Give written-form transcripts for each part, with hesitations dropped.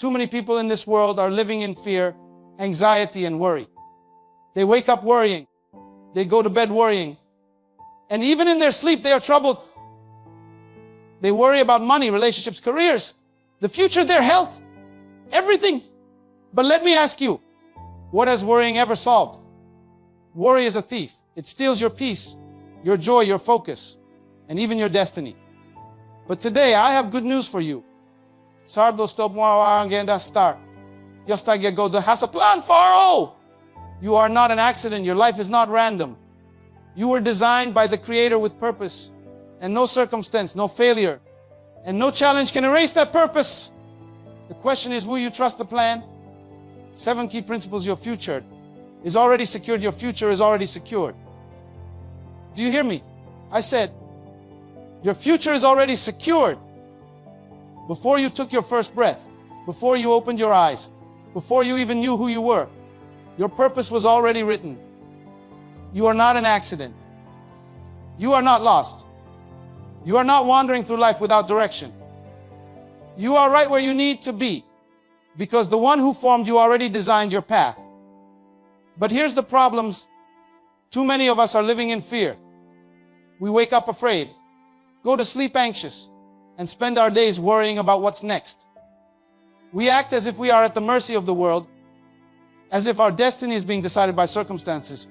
Too many people in this world are living in fear, anxiety, and worry. They wake up worrying. They go to bed worrying. And even in their sleep, they are troubled. They worry about money, relationships, careers, the future, their health, everything. But let me ask you, what has worrying ever solved? Worry is a thief. It steals your peace, your joy, your focus, and even your destiny. But today, I have good news for you. You are not an accident. Your life is not random. You were designed by the Creator with purpose, and no circumstance, no failure, and no challenge can erase that purpose. The question is, will you trust the plan? 7 key principles. Your future is already secured. Your future is already secured. Do you hear me? I said, your future is already secured. Before you took your first breath, before you opened your eyes, before you even knew who you were, your purpose was already written. You are not an accident. You are not lost. You are not wandering through life without direction. You are right where you need to be, because the one who formed you already designed your path. But here's the problems. Too many of us are living in fear. We wake up afraid, go to sleep anxious, and spend our days worrying about what's next. We act as if we are at the mercy of the world, as if our destiny is being decided by circumstances,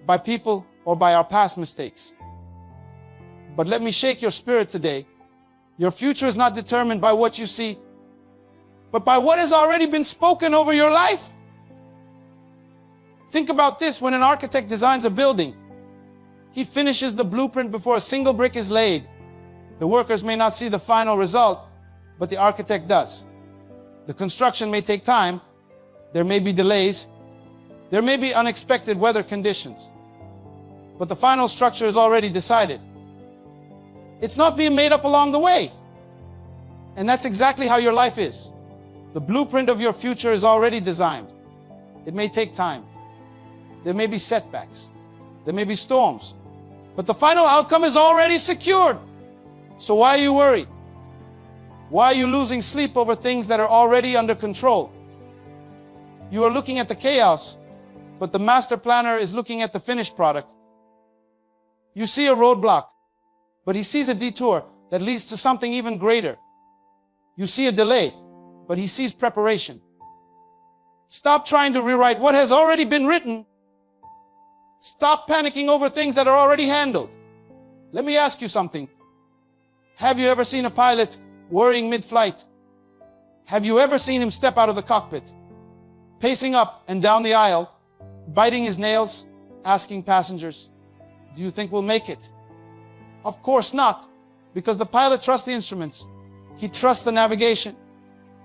by people, or by our past mistakes. But let me shake your spirit today. Your future is not determined by what you see, but by what has already been spoken over your life. Think about this. When an architect designs a building, he finishes the blueprint before a single brick is laid. The workers may not see the final result, but the architect does. The construction may take time. There may be delays. There may be unexpected weather conditions. But the final structure is already decided. It's not being made up along the way. And that's exactly how your life is. The blueprint of your future is already designed. It may take time. There may be setbacks. There may be storms. But the final outcome is already secured. So why are you worried? Why are you losing sleep over things that are already under control? You are looking at the chaos, but the master planner is looking at the finished product. You see a roadblock, but he sees a detour that leads to something even greater. You see a delay, but he sees preparation. Stop trying to rewrite what has already been written. Stop panicking over things that are already handled. Let me ask you something. Have you ever seen a pilot worrying mid-flight? Have you ever seen him step out of the cockpit, pacing up and down the aisle, biting his nails, asking passengers, "Do you think we'll make it?" Of course not, because the pilot trusts the instruments. He trusts the navigation.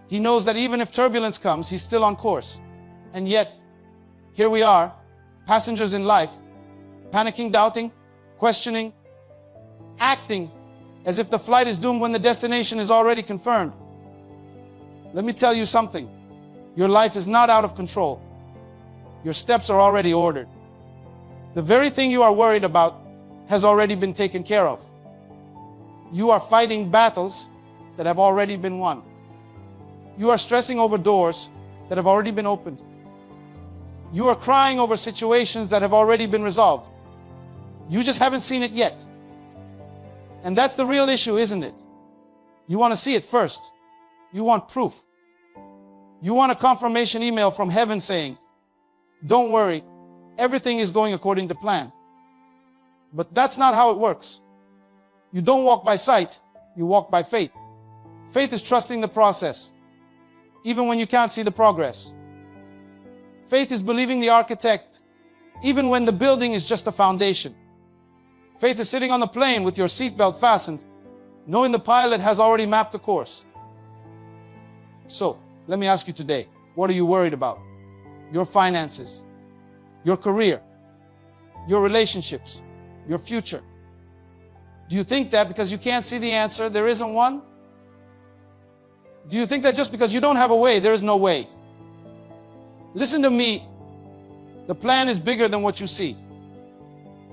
He knows that even if turbulence comes, he's still on course. And yet, here we are, passengers in life, panicking, doubting, questioning, acting as if the flight is doomed when the destination is already confirmed. Let me tell you something. Your life is not out of control. Your steps are already ordered. The very thing you are worried about has already been taken care of. You are fighting battles that have already been won. You are stressing over doors that have already been opened. You are crying over situations that have already been resolved. You just haven't seen it yet. And that's the real issue, isn't it? You want to see it first. You want proof. You want a confirmation email from heaven saying, "Don't worry, everything is going according to plan." But that's not how it works. You don't walk by sight, you walk by faith. Faith is trusting the process, even when you can't see the progress. Faith is believing the architect, even when the building is just a foundation. Faith is sitting on the plane with your seatbelt fastened, knowing the pilot has already mapped the course. So, let me ask you today, what are you worried about? Your finances, your career, your relationships, your future. Do you think that because you can't see the answer, there isn't one? Do you think that just because you don't have a way, there is no way? Listen to me. The plan is bigger than what you see.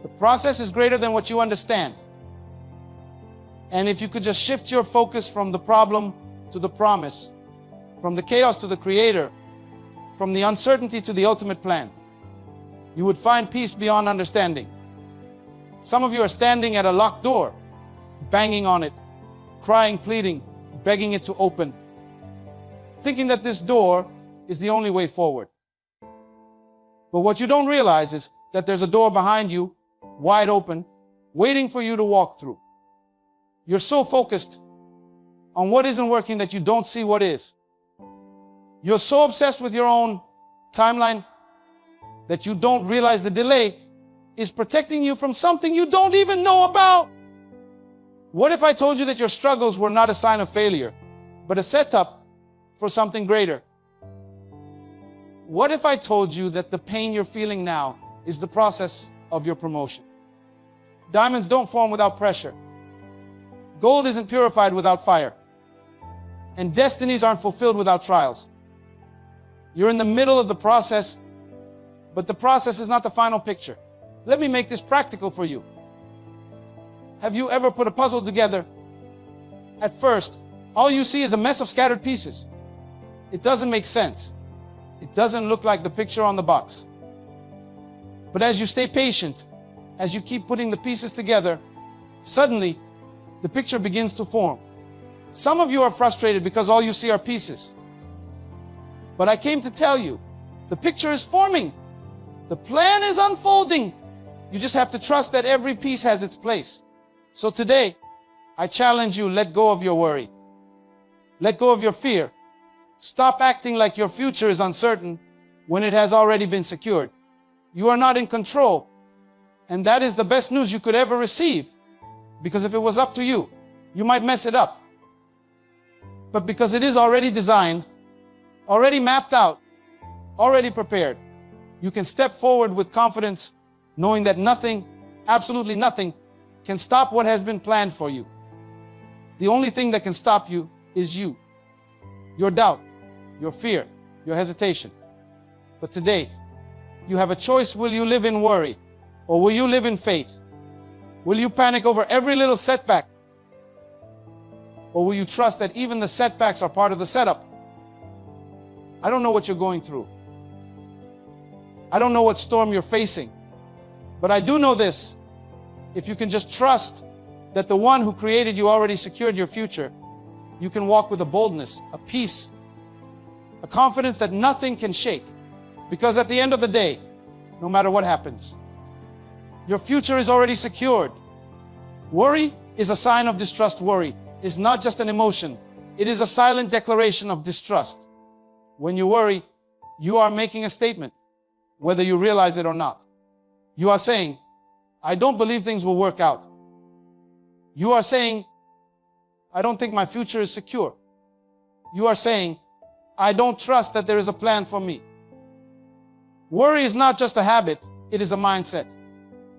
The process is greater than what you understand. And if you could just shift your focus from the problem to the promise, from the chaos to the creator, from the uncertainty to the ultimate plan. You would find peace beyond understanding. Some of you are standing at a locked door, banging on it, crying, pleading, begging it to open, thinking that this door is the only way forward. But what you don't realize is that there's a door behind you, wide open, waiting for you to walk through. You're so focused on what isn't working that you don't see what is. You're so obsessed with your own timeline that you don't realize the delay is protecting you from something you don't even know about. What if I told you that your struggles were not a sign of failure, but a setup for something greater? What if I told you that the pain you're feeling now is the process of your promotion? Diamonds don't form without pressure. Gold isn't purified without fire. And destinies aren't fulfilled without trials. You're in the middle of the process, but the process is not the final picture. Let me make this practical for you. Have you ever put a puzzle together? At first, all you see is a mess of scattered pieces. It doesn't make sense. It doesn't look like the picture on the box. But as you stay patient, as you keep putting the pieces together, suddenly the picture begins to form. Some of you are frustrated because all you see are pieces. But I came to tell you, the picture is forming. The plan is unfolding. You just have to trust that every piece has its place. So today, I challenge you, let go of your worry. Let go of your fear. Stop acting like your future is uncertain when it has already been secured. You are not in control. And that is the best news you could ever receive. Because if it was up to you, you might mess it up. But because it is already designed, already mapped out, already prepared, you can step forward with confidence, knowing that nothing, absolutely nothing, can stop what has been planned for you. The only thing that can stop you is you. Your doubt, your fear, your hesitation. But today, you have a choice. Will you live in worry or will you live in faith? Will you panic over every little setback? Or will you trust that even the setbacks are part of the setup? I don't know what you're going through. I don't know what storm you're facing. But I do know this. If you can just trust that the one who created you already secured your future, you can walk with a boldness, a peace, a confidence that nothing can shake. Because at the end of the day, no matter what happens, your future is already secured. Worry is a sign of distrust. Worry is not just an emotion. It is a silent declaration of distrust. When you worry, you are making a statement, whether you realize it or not. You are saying, I don't believe things will work out. You are saying, I don't think my future is secure. You are saying, I don't trust that there is a plan for me. Worry is not just a habit, it is a mindset.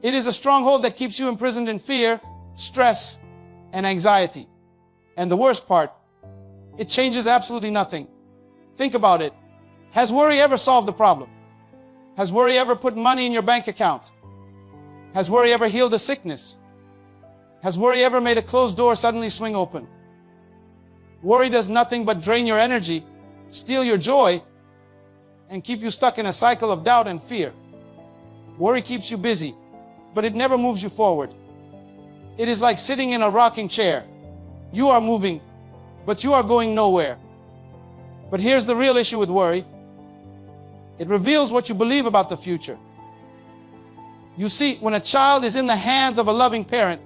It is a stronghold that keeps you imprisoned in fear, stress, and anxiety. And the worst part, it changes absolutely nothing. Think about it. Has worry ever solved the problem? Has worry ever put money in your bank account? Has worry ever healed a sickness? Has worry ever made a closed door suddenly swing open? Worry does nothing but drain your energy, steal your joy, and keep you stuck in a cycle of doubt and fear. Worry keeps you busy, but it never moves you forward. It is like sitting in a rocking chair. You are moving, but you are going nowhere. But here's the real issue with worry. It reveals what you believe about the future. You see, when a child is in the hands of a loving parent,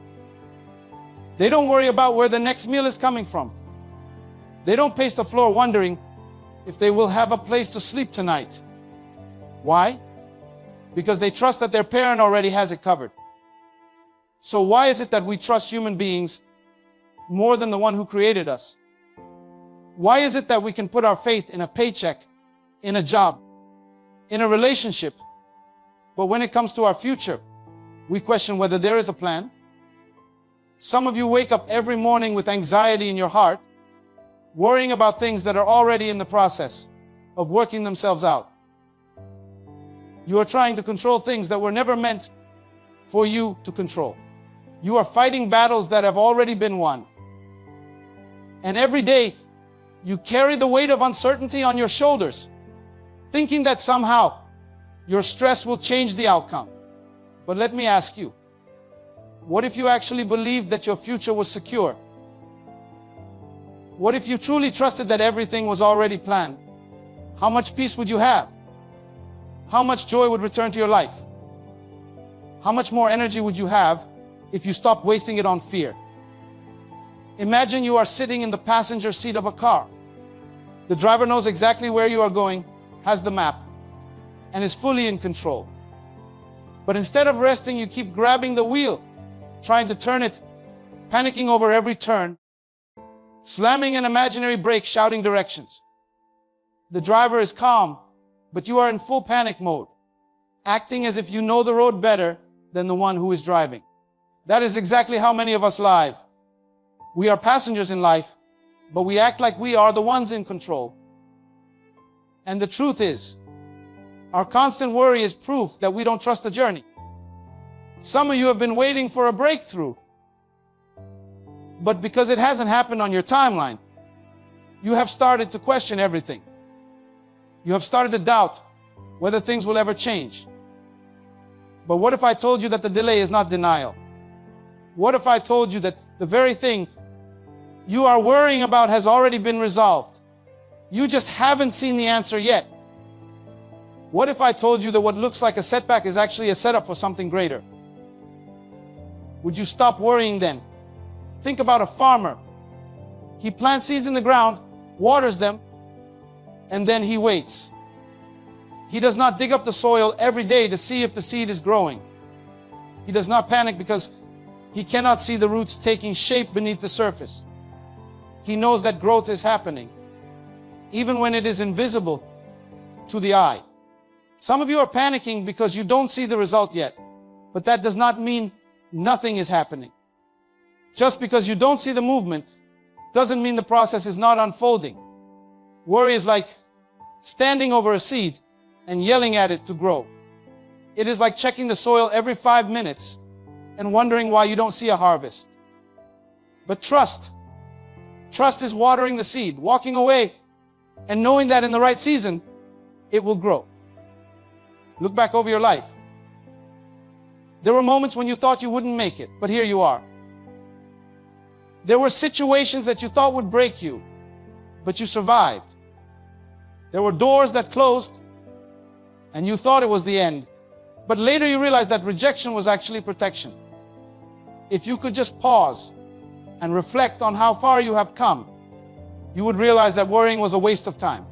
they don't worry about where the next meal is coming from. They don't pace the floor wondering if they will have a place to sleep tonight. Why? Because they trust that their parent already has it covered. So why is it that we trust human beings more than the one who created us? Why is it that we can put our faith in a paycheck, in a job, in a relationship, but when it comes to our future, we question whether there is a plan? Some of you wake up every morning with anxiety in your heart, worrying about things that are already in the process of working themselves out. You are trying to control things that were never meant for you to control. You are fighting battles that have already been won. And every day, You carry the weight of uncertainty on your shoulders, thinking that somehow your stress will change the outcome. But let me ask you, what if you actually believed that your future was secure? What if you truly trusted that everything was already planned? How much peace would you have? How much joy would return to your life? How much more energy would you have if you stopped wasting it on fear? Imagine you are sitting in the passenger seat of a car. The driver knows exactly where you are going, has the map, and is fully in control. But instead of resting, you keep grabbing the wheel, trying to turn it, panicking over every turn, slamming an imaginary brake, shouting directions. The driver is calm, but you are in full panic mode, acting as if you know the road better than the one who is driving. That is exactly how many of us live. We are passengers in life, but we act like we are the ones in control. And the truth is, our constant worry is proof that we don't trust the journey. Some of you have been waiting for a breakthrough, but because it hasn't happened on your timeline, you have started to question everything. You have started to doubt whether things will ever change. But what if I told you that the delay is not denial? What if I told you that the very thing you are worrying about has already been resolved? You just haven't seen the answer yet. What if I told you that what looks like a setback is actually a setup for something greater? Would you stop worrying then? Think about a farmer. He plants seeds in the ground, waters them, and then he waits. He does not dig up the soil every day to see if the seed is growing. He does not panic because he cannot see the roots taking shape beneath the surface. He knows that growth is happening, even when it is invisible to the eye. Some of you are panicking because you don't see the result yet, but that does not mean nothing is happening. Just because you don't see the movement doesn't mean the process is not unfolding. Worry is like standing over a seed and yelling at it to grow. It is like checking the soil every 5 minutes and wondering why you don't see a harvest. But trust is watering the seed, walking away and knowing that in the right season, it will grow. Look back over your life. There were moments when you thought you wouldn't make it, but here you are. There were situations that you thought would break you, but you survived. There were doors that closed, and you thought it was the end, but later you realized that rejection was actually protection. If you could just pause and reflect on how far you have come, you would realize that worrying was a waste of time.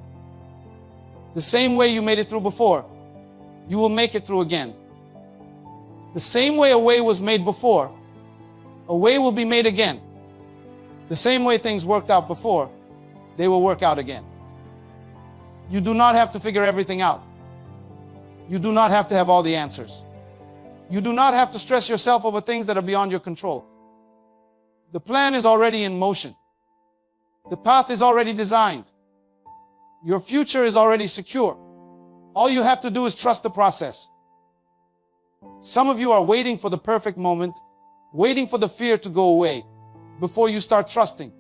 The same way you made it through before, you will make it through again. The same way a way was made before, a way will be made again. The same way things worked out before, they will work out again. You do not have to figure everything out. You do not have to have all the answers. You do not have to stress yourself over things that are beyond your control. The plan is already in motion. The path is already designed. Your future is already secure. All you have to do is trust the process. Some of you are waiting for the perfect moment, waiting for the fear to go away before you start trusting.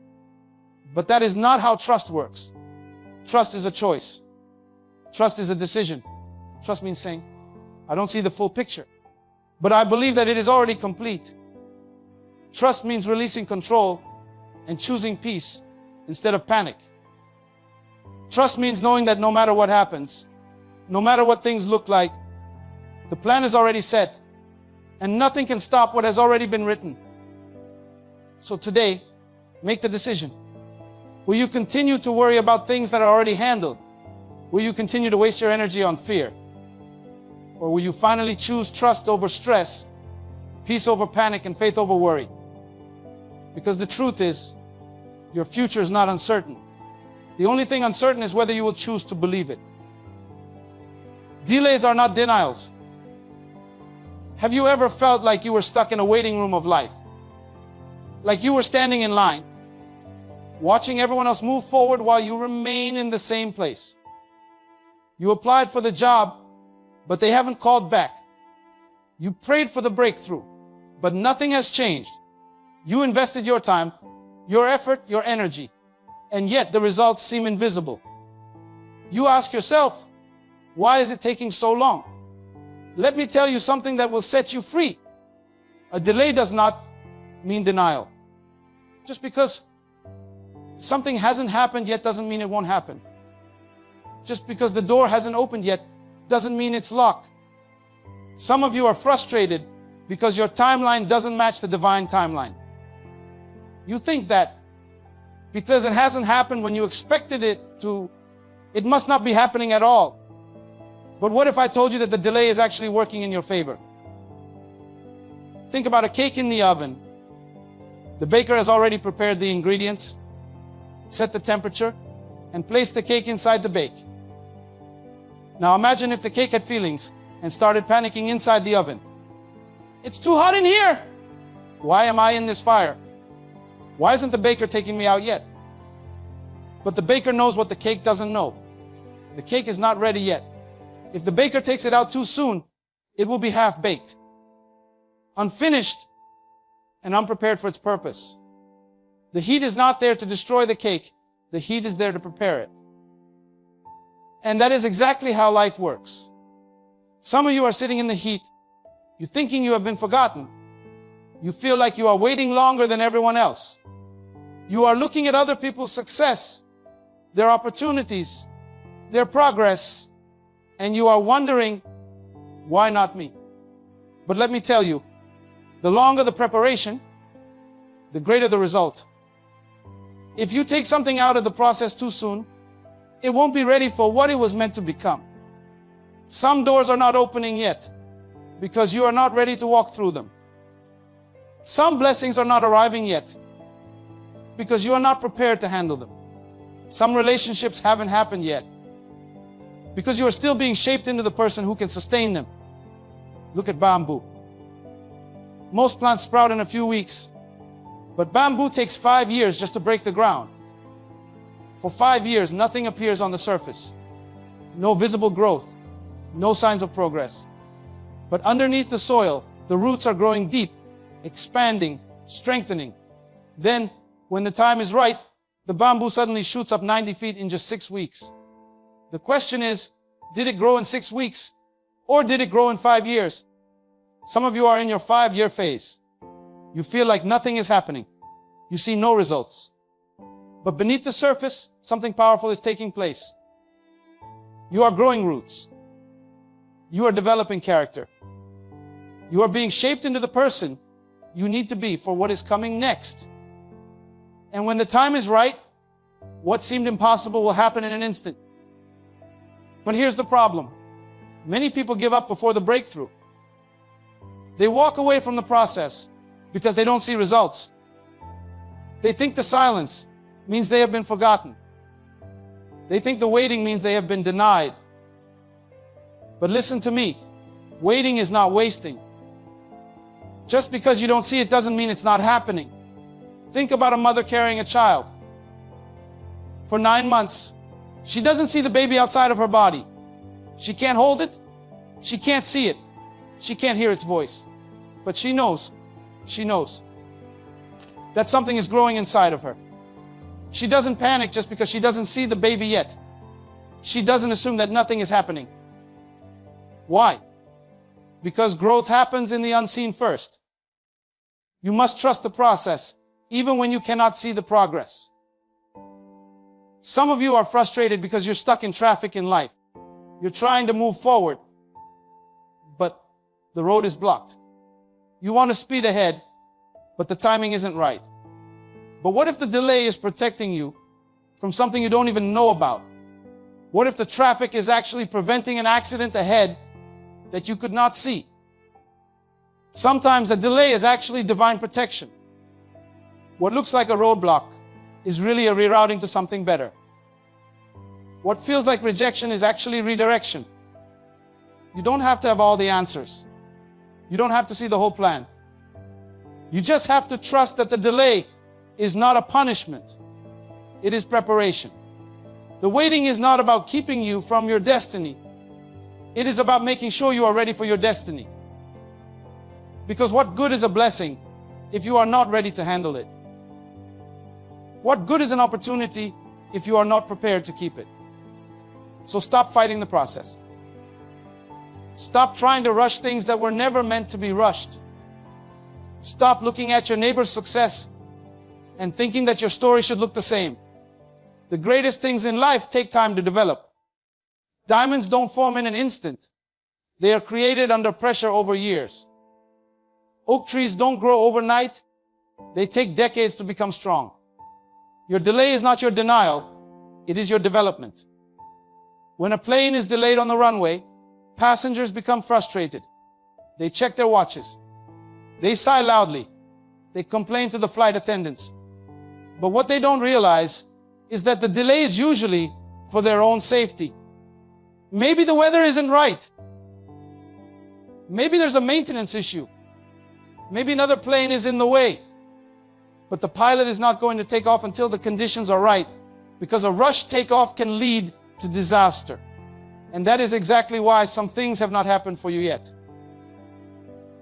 But that is not how trust works. Trust is a choice. Trust is a decision. Trust means saying, I don't see the full picture, but I believe that it is already complete. Trust means releasing control and choosing peace instead of panic. Trust means knowing that no matter what happens, no matter what things look like, the plan is already set and nothing can stop what has already been written. So today, make the decision. Will you continue to worry about things that are already handled? Will you continue to waste your energy on fear? Or will you finally choose trust over stress, peace over panic, and faith over worry? Because the truth is, your future is not uncertain. The only thing uncertain is whether you will choose to believe it. Delays are not denials. Have you ever felt like you were stuck in a waiting room of life? Like you were standing in line, watching everyone else move forward while you remain in the same place. You applied for the job, but they haven't called back. You prayed for the breakthrough, but nothing has changed. You invested your time, your effort, your energy, and yet the results seem invisible. You ask yourself, why is it taking so long? Let me tell you something that will set you free. A delay does not mean denial. Just because something hasn't happened yet doesn't mean it won't happen. Just because the door hasn't opened yet doesn't mean it's locked. Some of you are frustrated because your timeline doesn't match the divine timeline. You think that because it hasn't happened when you expected it to, it must not be happening at all. But what if I told you that the delay is actually working in your favor? Think about a cake in the oven. The baker has already prepared the ingredients, set the temperature, and placed the cake inside the bake. Now imagine if the cake had feelings and started panicking inside the oven. It's too hot in here! Why am I in this fire? Why isn't the baker taking me out yet? But the baker knows what the cake doesn't know. The cake is not ready yet. If the baker takes it out too soon, it will be half-baked, unfinished, and unprepared for its purpose. The heat is not there to destroy the cake. The heat is there to prepare it. And that is exactly how life works. Some of you are sitting in the heat. You're thinking you have been forgotten. You feel like you are waiting longer than everyone else. You are looking at other people's success, their opportunities, their progress, and you are wondering, why not me? But let me tell you, the longer the preparation, the greater the result. If you take something out of the process too soon, it won't be ready for what it was meant to become. Some doors are not opening yet because you are not ready to walk through them. Some blessings are not arriving yet because you are not prepared to handle them. Some relationships haven't happened yet because you are still being shaped into the person who can sustain them. Look at bamboo. Most plants sprout in a few weeks, but bamboo takes 5 years just to break the ground. For 5 years, nothing appears on the surface. No visible growth, no signs of progress. But underneath the soil, the roots are growing deep, expanding, strengthening. Then, when the time is right, the bamboo suddenly shoots up 90 feet in just 6 weeks. The question is, did it grow in 6 weeks? Or did it grow in 5 years? Some of you are in your 5-year phase. You feel like nothing is happening. You see no results. But beneath the surface, something powerful is taking place. You are growing roots. You are developing character. You are being shaped into the person you need to be for what is coming next. And when the time is right, what seemed impossible will happen in an instant. But here's the problem. Many people give up before the breakthrough. They walk away from the process because they don't see results. They think the silence means they have been forgotten. They think the waiting means they have been denied. But listen to me. Waiting is not wasting. Just because you don't see it doesn't mean it's not happening. Think about a mother carrying a child. For 9 months, she doesn't see the baby outside of her body. She can't hold it. She can't see it. She can't hear its voice. But she knows that something is growing inside of her. She doesn't panic just because she doesn't see the baby yet. She doesn't assume that nothing is happening. Why? Because growth happens in the unseen first. You must trust the process, even when you cannot see the progress. Some of you are frustrated because you're stuck in traffic in life. You're trying to move forward, but the road is blocked. You want to speed ahead, but the timing isn't right. But what if the delay is protecting you from something you don't even know about? What if the traffic is actually preventing an accident ahead that you could not see? Sometimes a delay is actually divine protection. What looks like a roadblock is really a rerouting to something better. What feels like rejection is actually redirection. You don't have to have all the answers. You don't have to see the whole plan. You just have to trust that the delay is not a punishment. It is preparation. The waiting is not about keeping you from your destiny. It is about making sure you are ready for your destiny. Because what good is a blessing if you are not ready to handle it? What good is an opportunity if you are not prepared to keep it? So stop fighting the process. Stop trying to rush things that were never meant to be rushed. Stop looking at your neighbor's success and thinking that your story should look the same. The greatest things in life take time to develop. Diamonds don't form in an instant. They are created under pressure over years. Oak trees don't grow overnight. They take decades to become strong. Your delay is not your denial, it is your development. When a plane is delayed on the runway, passengers become frustrated. They check their watches. They sigh loudly. They complain to the flight attendants. But what they don't realize is that the delay is usually for their own safety. Maybe the weather isn't right. Maybe there's a maintenance issue. Maybe another plane is in the way. But the pilot is not going to take off until the conditions are right, because a rushed takeoff can lead to disaster. And that is exactly why some things have not happened for you yet.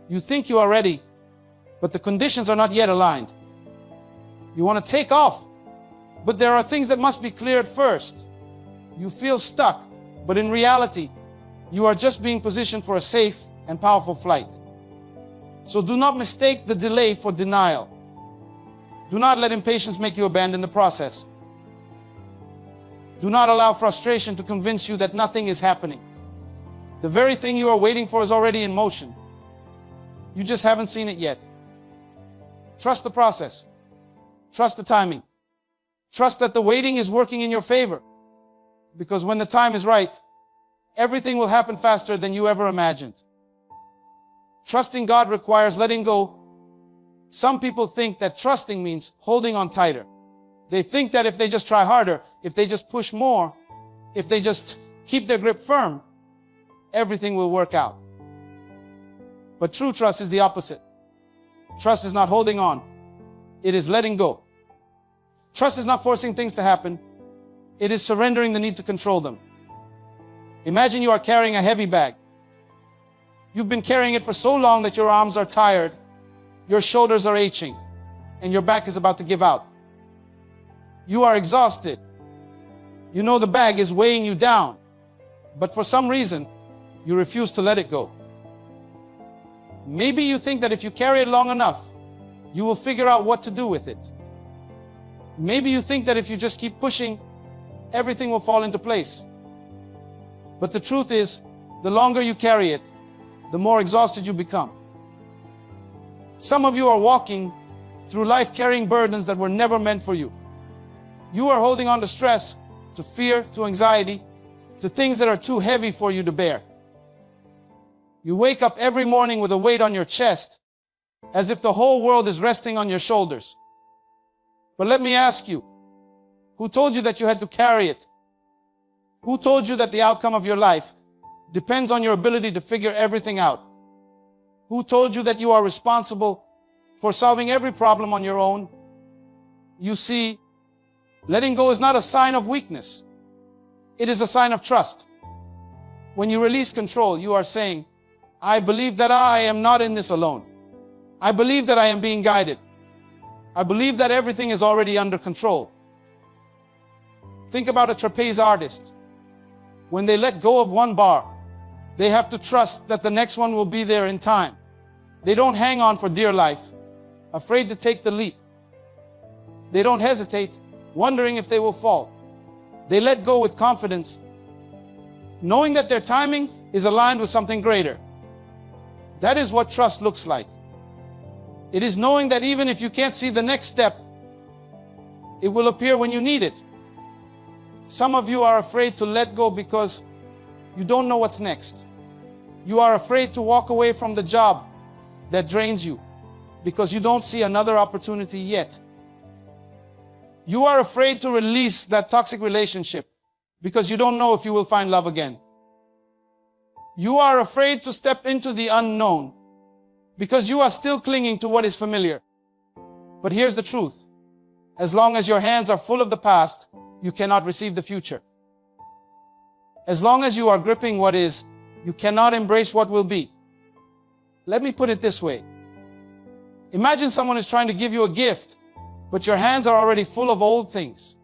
You think you are ready, but the conditions are not yet aligned. You want to take off, but there are things that must be cleared first. You feel stuck, but in reality, you are just being positioned for a safe and powerful flight. So do not mistake the delay for denial. Do not let impatience make you abandon the process. Do not allow frustration to convince you that nothing is happening. The very thing you are waiting for is already in motion. You just haven't seen it yet. Trust the process. Trust the timing. Trust that the waiting is working in your favor. Because when the time is right, everything will happen faster than you ever imagined. Trusting God requires letting go. Some people think that trusting means holding on tighter. They think that if they just try harder, if they just push more, if they just keep their grip firm, everything will work out. But true trust is the opposite. Trust is not holding on. It is letting go. Trust is not forcing things to happen. It is surrendering the need to control them. Imagine you are carrying a heavy bag. You've been carrying it for so long that your arms are tired, your shoulders are aching, and your back is about to give out. You are exhausted. You know the bag is weighing you down, but for some reason, you refuse to let it go. Maybe you think that if you carry it long enough, you will figure out what to do with it. Maybe you think that if you just keep pushing, everything will fall into place. But the truth is, the longer you carry it, the more exhausted you become. Some of you are walking through life carrying burdens that were never meant for you. You are holding on to stress, to fear, to anxiety, to things that are too heavy for you to bear. You wake up every morning with a weight on your chest, as if the whole world is resting on your shoulders. But let me ask you, who told you that you had to carry it? Who told you that the outcome of your life depends on your ability to figure everything out? Who told you that you are responsible for solving every problem on your own? You see, letting go is not a sign of weakness. It is a sign of trust. When you release control, you are saying, I believe that I am not in this alone. I believe that I am being guided. I believe that everything is already under control. Think about a trapeze artist. When they let go of one bar, they have to trust that the next one will be there in time. They don't hang on for dear life, afraid to take the leap. They don't hesitate, wondering if they will fall. They let go with confidence, knowing that their timing is aligned with something greater. That is what trust looks like. It is knowing that even if you can't see the next step, it will appear when you need it. Some of you are afraid to let go because you don't know what's next. You are afraid to walk away from the job that drains you because you don't see another opportunity yet. You are afraid to release that toxic relationship because you don't know if you will find love again. You are afraid to step into the unknown because you are still clinging to what is familiar. But here's the truth. As long as your hands are full of the past, you cannot receive the future. As long as you are gripping what is, you cannot embrace what will be. Let me put it this way. Imagine someone is trying to give you a gift, but your hands are already full of old things.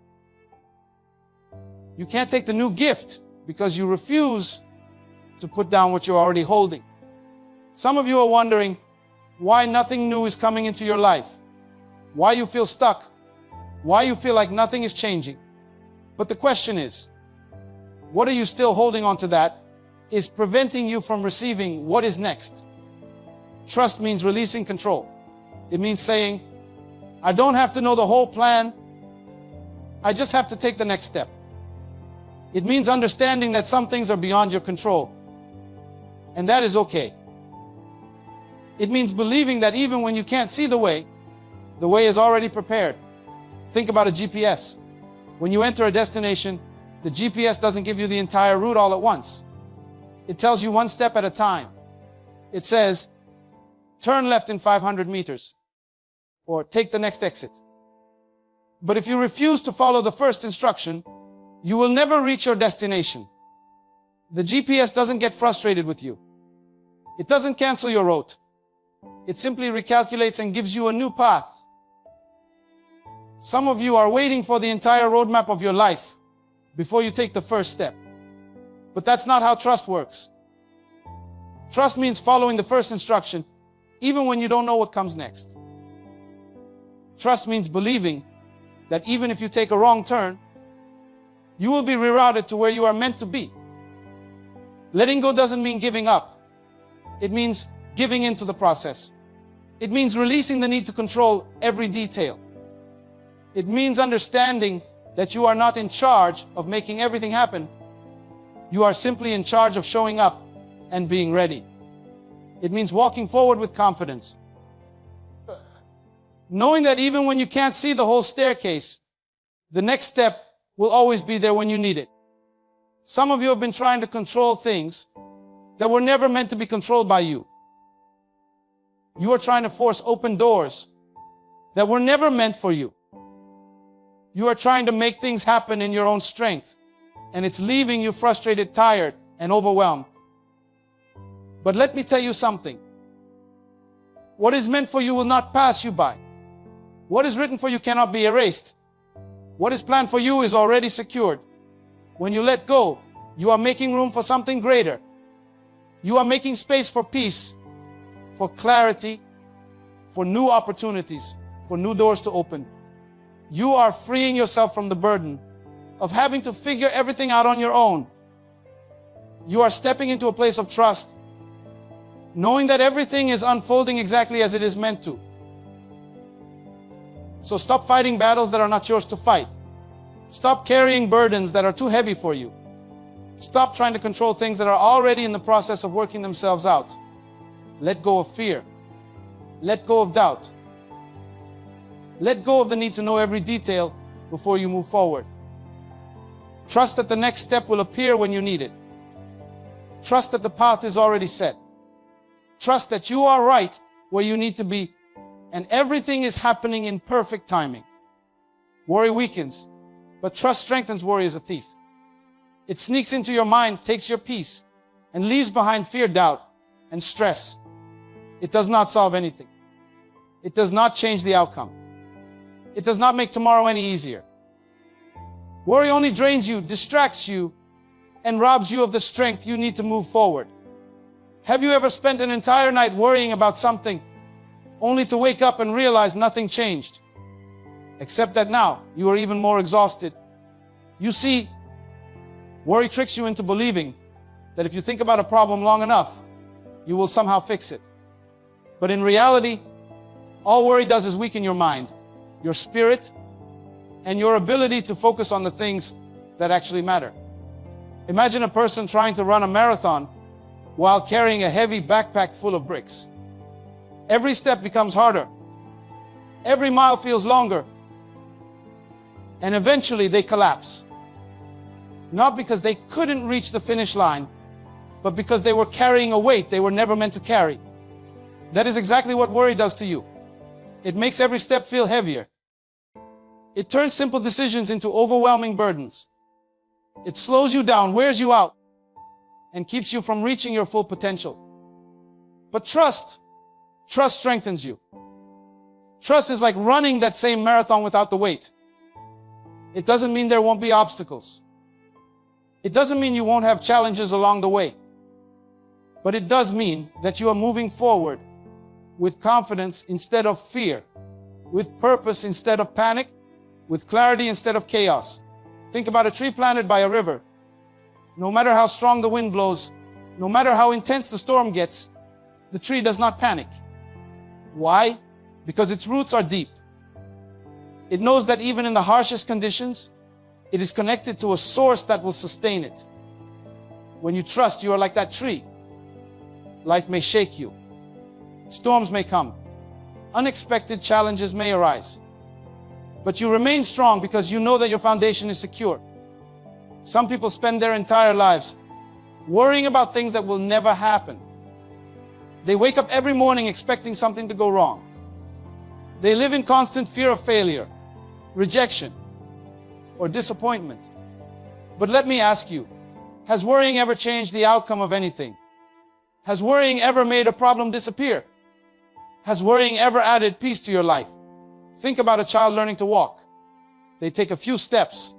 You can't take the new gift because you refuse to put down what you're already holding. Some of you are wondering why nothing new is coming into your life, why you feel stuck, why you feel like nothing is changing. But the question is, what are you still holding on to that is preventing you from receiving what is next? Trust means releasing control. It means saying, I don't have to know the whole plan. I just have to take the next step. It means understanding that some things are beyond your control, and that is okay. It means believing that even when you can't see the way is already prepared. Think about a GPS. When you enter a destination, the GPS doesn't give you the entire route all at once. It tells you one step at a time. It says, turn left in 500 meters, or take the next exit. But if you refuse to follow the first instruction, you will never reach your destination. The GPS doesn't get frustrated with you. It doesn't cancel your route. It simply recalculates and gives you a new path. Some of you are waiting for the entire roadmap of your life before you take the first step. But that's not how trust works. Trust means following the first instruction, even when you don't know what comes next. Trust means believing that even if you take a wrong turn, you will be rerouted to where you are meant to be. Letting go doesn't mean giving up. It means giving into the process. It means releasing the need to control every detail. It means understanding that you are not in charge of making everything happen. You are simply in charge of showing up and being ready. It means walking forward with confidence. Knowing that even when you can't see the whole staircase, the next step will always be there when you need it. Some of you have been trying to control things that were never meant to be controlled by you. You are trying to force open doors that were never meant for you. You are trying to make things happen in your own strength, and it's leaving you frustrated, tired, and overwhelmed. But let me tell you something. What is meant for you will not pass you by. What is written for you cannot be erased. What is planned for you is already secured. When you let go, you are making room for something greater. You are making space for peace, for clarity, for new opportunities, for new doors to open. You are freeing yourself from the burden of having to figure everything out on your own. You are stepping into a place of trust, knowing that everything is unfolding exactly as it is meant to. So stop fighting battles that are not yours to fight. Stop carrying burdens that are too heavy for you. Stop trying to control things that are already in the process of working themselves out. Let go of fear. Let go of doubt. Let go of the need to know every detail before you move forward. Trust that the next step will appear when you need it. Trust that the path is already set. Trust that you are right where you need to be, and everything is happening in perfect timing. Worry weakens, but trust strengthens. Worry is a thief. It sneaks into your mind, takes your peace, and leaves behind fear, doubt, and stress. It does not solve anything. It does not change the outcome. It does not make tomorrow any easier. Worry only drains you, distracts you, and robs you of the strength you need to move forward. Have you ever spent an entire night worrying about something only to wake up and realize nothing changed? Except that now you are even more exhausted. You see, worry tricks you into believing that if you think about a problem long enough, you will somehow fix it. But in reality, all worry does is weaken your mind, your spirit, and your ability to focus on the things that actually matter. Imagine a person trying to run a marathon while carrying a heavy backpack full of bricks. Every step becomes harder. Every mile feels longer. And eventually they collapse. Not because they couldn't reach the finish line, but because they were carrying a weight they were never meant to carry. That is exactly what worry does to you. It makes every step feel heavier. It turns simple decisions into overwhelming burdens. It slows you down, wears you out, and keeps you from reaching your full potential. But trust strengthens you. Trust is like running that same marathon without the weight. It doesn't mean there won't be obstacles. It doesn't mean you won't have challenges along the way. But it does mean that you are moving forward with confidence instead of fear, with purpose instead of panic, with clarity instead of chaos. Think about a tree planted by a river. No matter how strong the wind blows, no matter how intense the storm gets, the tree does not panic. Why? Because its roots are deep. It knows that even in the harshest conditions, it is connected to a source that will sustain it. When you trust, you are like that tree. Life may shake you. Storms may come. Unexpected challenges may arise. But you remain strong because you know that your foundation is secure. Some people spend their entire lives worrying about things that will never happen. They wake up every morning expecting something to go wrong. They live in constant fear of failure, rejection, or disappointment. But let me ask you, has worrying ever changed the outcome of anything? Has worrying ever made a problem disappear? Has worrying ever added peace to your life? Think about a child learning to walk. They take a few steps,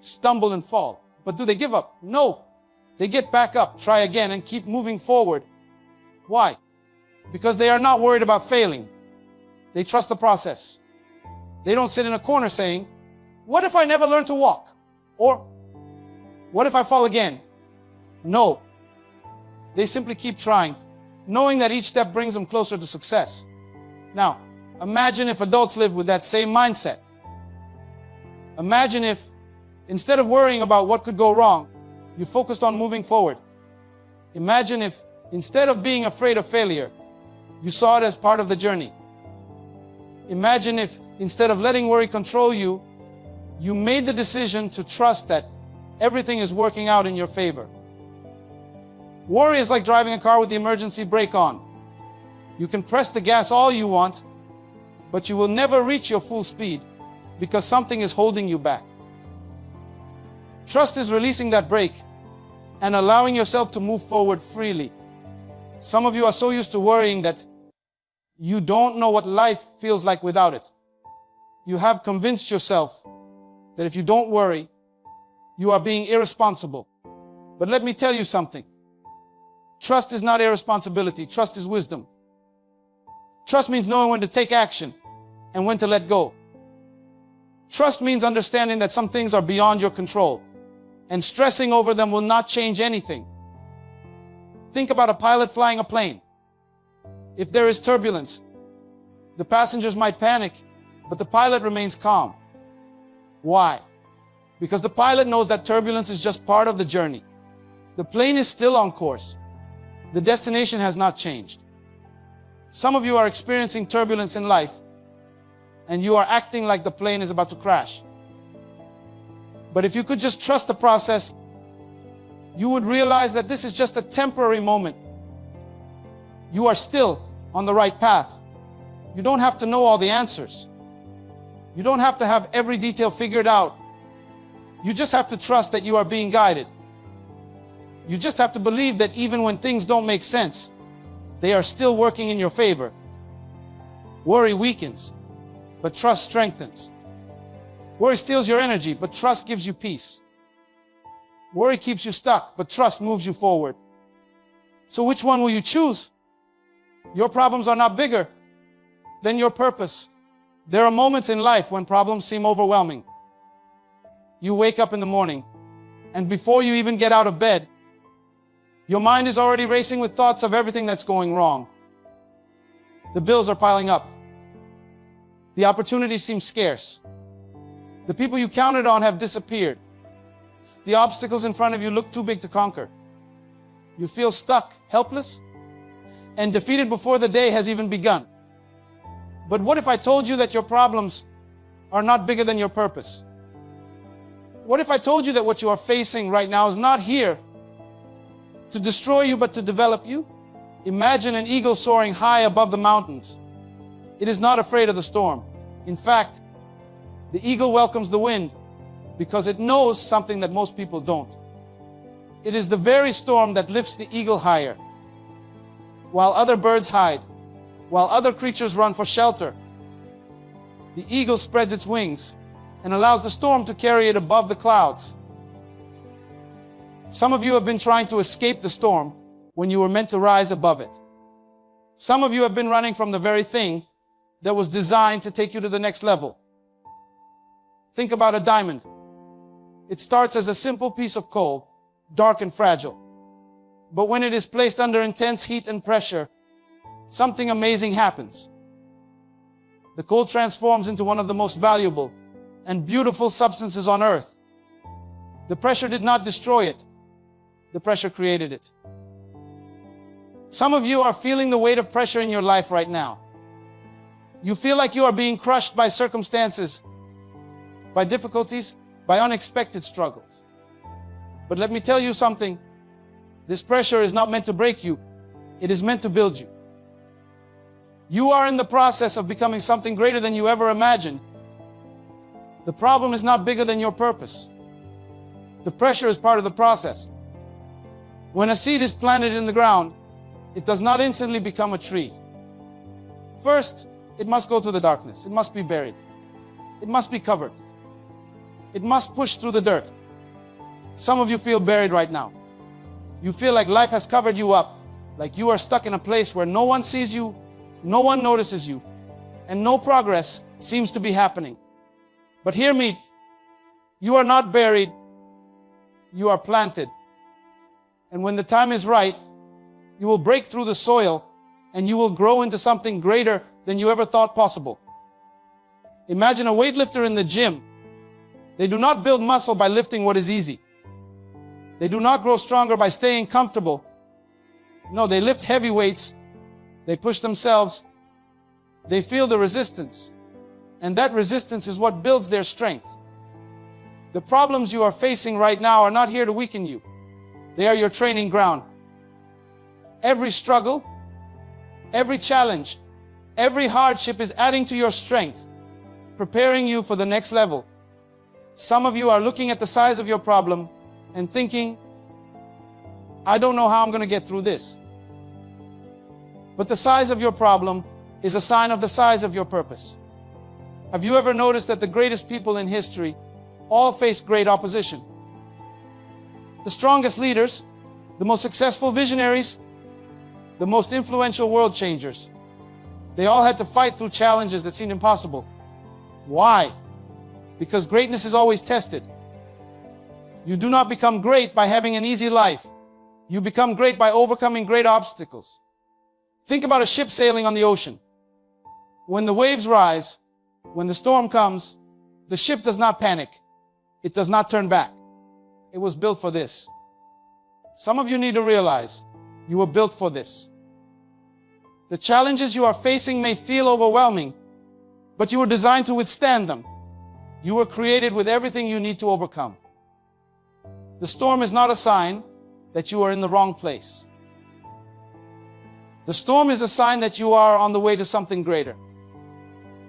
stumble and fall. But do they give up? No. They get back up, try again, and keep moving forward. Why? Because they are not worried about failing. They trust the process. They don't sit in a corner saying, "What if I never learn to walk?" Or, "What if I fall again?" No. They simply keep trying, knowing that each step brings them closer to success. Now, imagine if adults lived with that same mindset. Imagine if, instead of worrying about what could go wrong, you focused on moving forward. Imagine if, instead of being afraid of failure, you saw it as part of the journey. Imagine if, instead of letting worry control you, you made the decision to trust that everything is working out in your favor. Worry is like driving a car with the emergency brake on. You can press the gas all you want, but you will never reach your full speed because something is holding you back. Trust is releasing that brake and allowing yourself to move forward freely. Some of you are so used to worrying that you don't know what life feels like without it. You have convinced yourself that if you don't worry, you are being irresponsible. But let me tell you something. Trust is not irresponsibility. Trust is wisdom. Trust means knowing when to take action and when to let go. Trust means understanding that some things are beyond your control, and stressing over them will not change anything. Think about a pilot flying a plane. If there is turbulence, the passengers might panic, but the pilot remains calm. Why? Because the pilot knows that turbulence is just part of the journey. The plane is still on course. The destination has not changed. Some of you are experiencing turbulence in life, and you are acting like the plane is about to crash. But if you could just trust the process, you would realize that this is just a temporary moment. You are still on the right path. You don't have to know all the answers. You don't have to have every detail figured out. You just have to trust that you are being guided. You just have to believe that even when things don't make sense, they are still working in your favor. Worry weakens, but trust strengthens. Worry steals your energy, but trust gives you peace. Worry keeps you stuck, but trust moves you forward. So which one will you choose? Your problems are not bigger than your purpose. There are moments in life when problems seem overwhelming. You wake up in the morning, and before you even get out of bed, your mind is already racing with thoughts of everything that's going wrong. The bills are piling up. The opportunities seem scarce. The people you counted on have disappeared. The obstacles in front of you look too big to conquer. You feel stuck, helpless, and defeated before the day has even begun. But what if I told you that your problems are not bigger than your purpose? What if I told you that what you are facing right now is not here to destroy you, but to develop you? Imagine an eagle soaring high above the mountains. It is not afraid of the storm. In fact, the eagle welcomes the wind because it knows something that most people don't. It is the very storm that lifts the eagle higher. While other birds hide, while other creatures run for shelter, The eagle spreads its wings and allows the storm to carry it above the clouds. Some of you have been trying to escape the storm when you were meant to rise above it. Some of you have been running from the very thing that was designed to take you to the next level. Think about a diamond. It starts as a simple piece of coal, dark and fragile. But when it is placed under intense heat and pressure, something amazing happens. The coal transforms into one of the most valuable and beautiful substances on earth. The pressure did not destroy it. The pressure created it. Some of you are feeling the weight of pressure in your life right now. You feel like you are being crushed by circumstances, by difficulties, by unexpected struggles. But let me tell you something. This pressure is not meant to break you. It is meant to build you. You are in the process of becoming something greater than you ever imagined. The problem is not bigger than your purpose. The pressure is part of the process. When a seed is planted in the ground, it does not instantly become a tree. First, it must go through the darkness. It must be buried. It must be covered. It must push through the dirt. Some of you feel buried right now. You feel like life has covered you up, like you are stuck in a place where no one sees you, no one notices you, and no progress seems to be happening. But hear me, you are not buried, you are planted. And when the time is right, you will break through the soil and you will grow into something greater than you ever thought possible. Imagine a weightlifter in the gym. They do not build muscle by lifting what is easy. They do not grow stronger by staying comfortable. No, they lift heavy weights. They push themselves. They feel the resistance. And that resistance is what builds their strength. The problems you are facing right now are not here to weaken you. They are your training ground. Every struggle, every challenge, every hardship is adding to your strength, preparing you for the next level. Some of you are looking at the size of your problem and thinking, I don't know how I'm going to get through this. But the size of your problem is a sign of the size of your purpose. Have you ever noticed that the greatest people in history all faced great opposition? The strongest leaders, the most successful visionaries, the most influential world changers, they all had to fight through challenges that seemed impossible. Why? Because greatness is always tested. You do not become great by having an easy life. You become great by overcoming great obstacles. Think about a ship sailing on the ocean. When the waves rise, when the storm comes, the ship does not panic. It does not turn back. It was built for this. Some of you need to realize you were built for this. The challenges you are facing may feel overwhelming, but you were designed to withstand them. You were created with everything you need to overcome. The storm is not a sign that you are in the wrong place. The storm is a sign that you are on the way to something greater.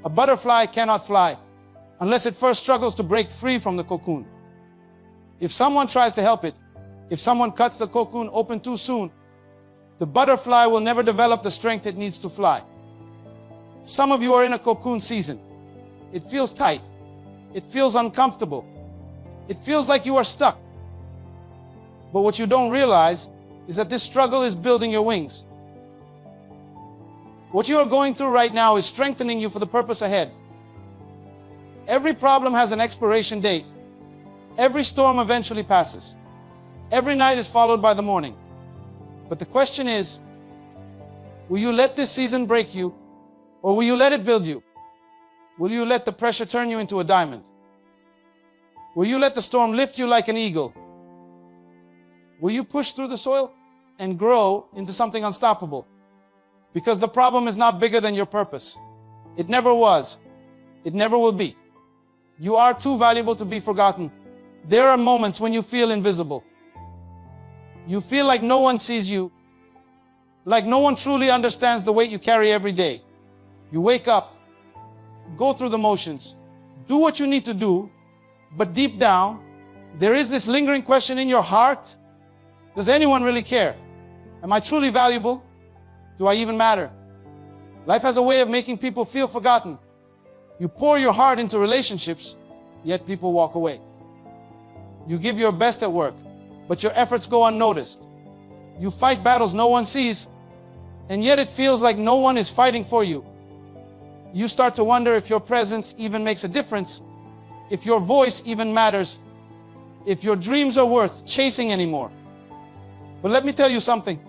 A butterfly cannot fly unless it first struggles to break free from the cocoon. If someone tries to help it, if someone cuts the cocoon open too soon, the butterfly will never develop the strength it needs to fly. Some of you are in a cocoon season. It feels tight. It feels uncomfortable. It feels like you are stuck. But what you don't realize is that this struggle is building your wings. What you are going through right now is strengthening you for the purpose ahead. Every problem has an expiration date. Every storm eventually passes. Every night is followed by the morning. But the question is, will you let this season break you, or will you let it build you? Will you let the pressure turn you into a diamond? Will you let the storm lift you like an eagle? Will you push through the soil and grow into something unstoppable? Because the problem is not bigger than your purpose. It never was. It never will be. You are too valuable to be forgotten. There are moments when you feel invisible. You feel like no one sees you, like no one truly understands the weight you carry every day. You wake up, go through the motions, do what you need to do, but deep down, there is this lingering question in your heart. Does anyone really care? Am I truly valuable? Do I even matter? Life has a way of making people feel forgotten. You pour your heart into relationships, yet people walk away. You give your best at work, but your efforts go unnoticed. You fight battles no one sees, and yet it feels like no one is fighting for you. You start to wonder if your presence even makes a difference, if your voice even matters, if your dreams are worth chasing anymore. But let me tell you something.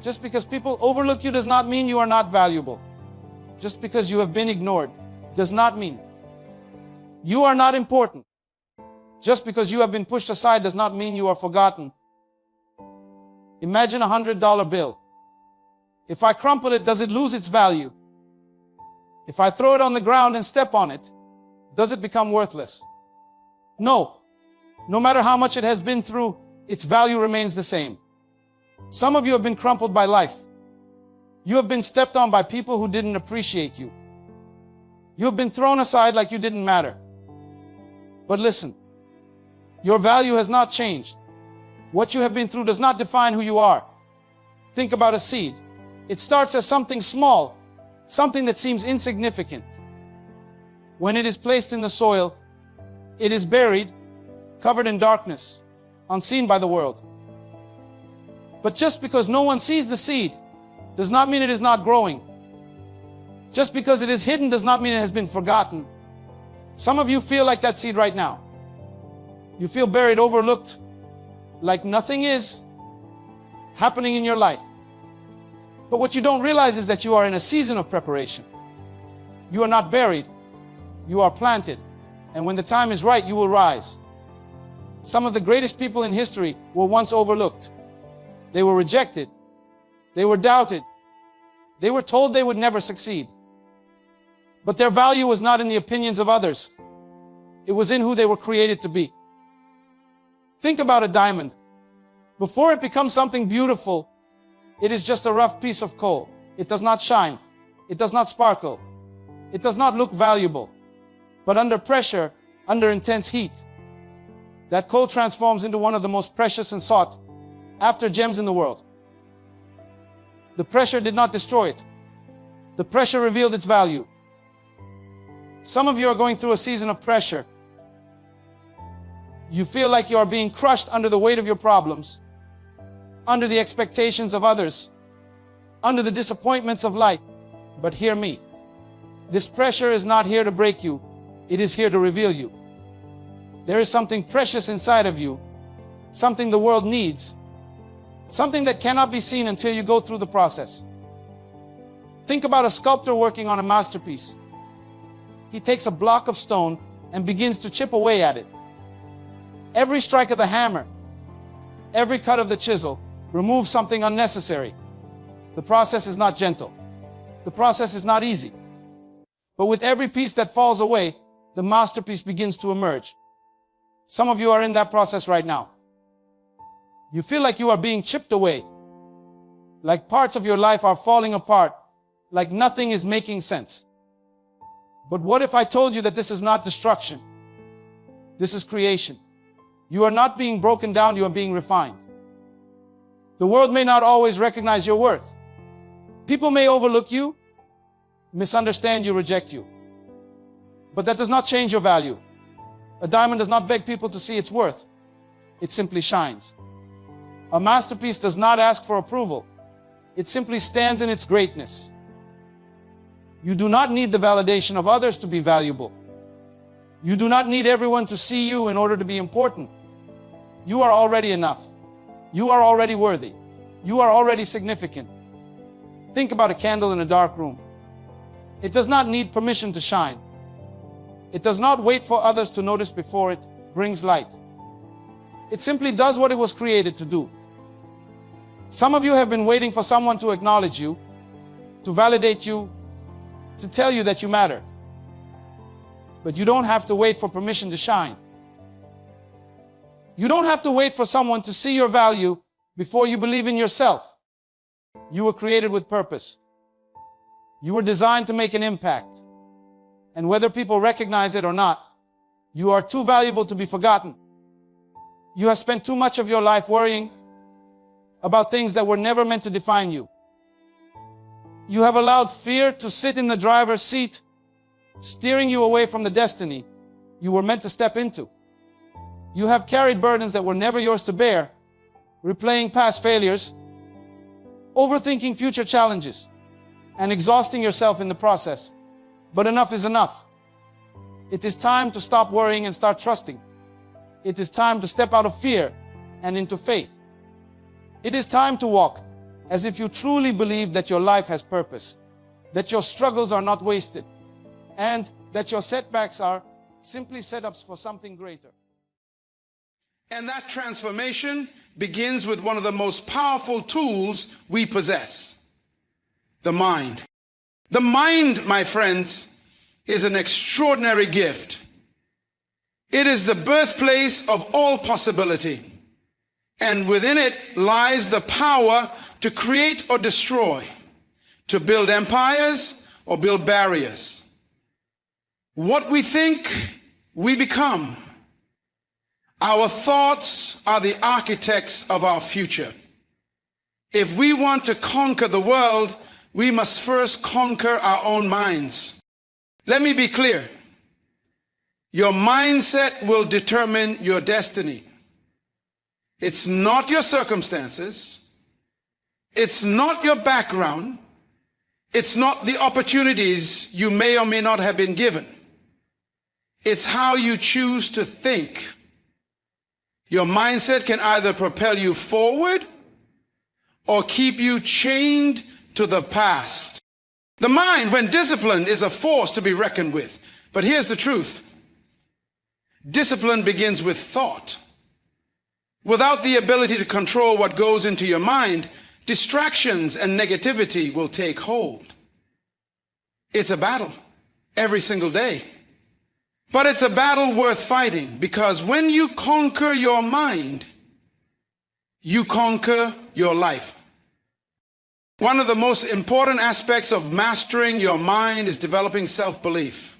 Just because people overlook you does not mean you are not valuable. Just because you have been ignored does not mean you are not important. Just because you have been pushed aside does not mean you are forgotten. Imagine $100 bill. If I crumple it, does it lose its value? If I throw it on the ground and step on it, does it become worthless? No. No matter how much it has been through, its value remains the same. Some of you have been crumpled by life. You have been stepped on by people who didn't appreciate you. You have been thrown aside like you didn't matter. But listen, your value has not changed. What you have been through does not define who you are. Think about a seed. It starts as something small, something that seems insignificant. When it is placed in the soil, it is buried, covered in darkness, unseen by the world. But just because no one sees the seed does not mean it is not growing. Just because it is hidden does not mean it has been forgotten. Some of you feel like that seed right now. You feel buried, overlooked, like nothing is happening in your life. But what you don't realize is that you are in a season of preparation. You are not buried, you are planted. And when the time is right, you will rise. Some of the greatest people in history were once overlooked. They were rejected. They were doubted. They were told they would never succeed. But their value was not in the opinions of others. It was in who they were created to be. Think about a diamond. Before it becomes something beautiful, it is just a rough piece of coal. It does not shine. It does not sparkle. It does not look valuable. But under pressure, under intense heat, that coal transforms into one of the most precious and sought after gems in the world. The pressure did not destroy it. The pressure revealed its value. Some of you are going through a season of pressure. You feel like you are being crushed under the weight of your problems, under the expectations of others, under the disappointments of life. But hear me. This pressure is not here to break you. It is here to reveal you. There is something precious inside of you, something the world needs, something that cannot be seen until you go through the process. Think about a sculptor working on a masterpiece. He takes a block of stone and begins to chip away at it. Every strike of the hammer, every cut of the chisel removes something unnecessary. The process is not gentle. The process is not easy. But with every piece that falls away, the masterpiece begins to emerge. Some of you are in that process right now. You feel like you are being chipped away, like parts of your life are falling apart, like nothing is making sense. But what if I told you that this is not destruction? This is creation. You are not being broken down, you are being refined. The world may not always recognize your worth. People may overlook you, misunderstand you, reject you. But that does not change your value. A diamond does not beg people to see its worth. It simply shines. A masterpiece does not ask for approval. It simply stands in its greatness. You do not need the validation of others to be valuable. You do not need everyone to see you in order to be important. You are already enough. You are already worthy. You are already significant. Think about a candle in a dark room. It does not need permission to shine. It does not wait for others to notice before it brings light. It simply does what it was created to do. Some of you have been waiting for someone to acknowledge you, to validate you, to tell you that you matter. But you don't have to wait for permission to shine. You don't have to wait for someone to see your value before you believe in yourself. You were created with purpose. You were designed to make an impact. And whether people recognize it or not, you are too valuable to be forgotten. You have spent too much of your life worrying about things that were never meant to define you. You have allowed fear to sit in the driver's seat steering you away from the destiny you were meant to step into. You have carried burdens that were never yours to bear, replaying past failures, overthinking future challenges, and exhausting yourself in the process. But enough is enough. It is time to stop worrying and start trusting. It is time to step out of fear and into faith. It is time to walk as if you truly believe that your life has purpose, that your struggles are not wasted, and that your setbacks are simply setups for something greater. And that transformation begins with one of the most powerful tools we possess, the mind. The mind, my friends, is an extraordinary gift. It is the birthplace of all possibility. And within it lies the power to create or destroy, to build empires or build barriers. What we think, we become. Our thoughts are the architects of our future. If we want to conquer the world, we must first conquer our own minds. Let me be clear. Your mindset will determine your destiny. It's not your circumstances. It's not your background. It's not the opportunities you may or may not have been given. It's how you choose to think. Your mindset can either propel you forward or keep you chained to the past. The mind, when disciplined, is a force to be reckoned with. But here's the truth. Discipline begins with thought. Without the ability to control what goes into your mind, distractions and negativity will take hold. It's a battle every single day. But it's a battle worth fighting, because when you conquer your mind, you conquer your life. One of the most important aspects of mastering your mind is developing self-belief.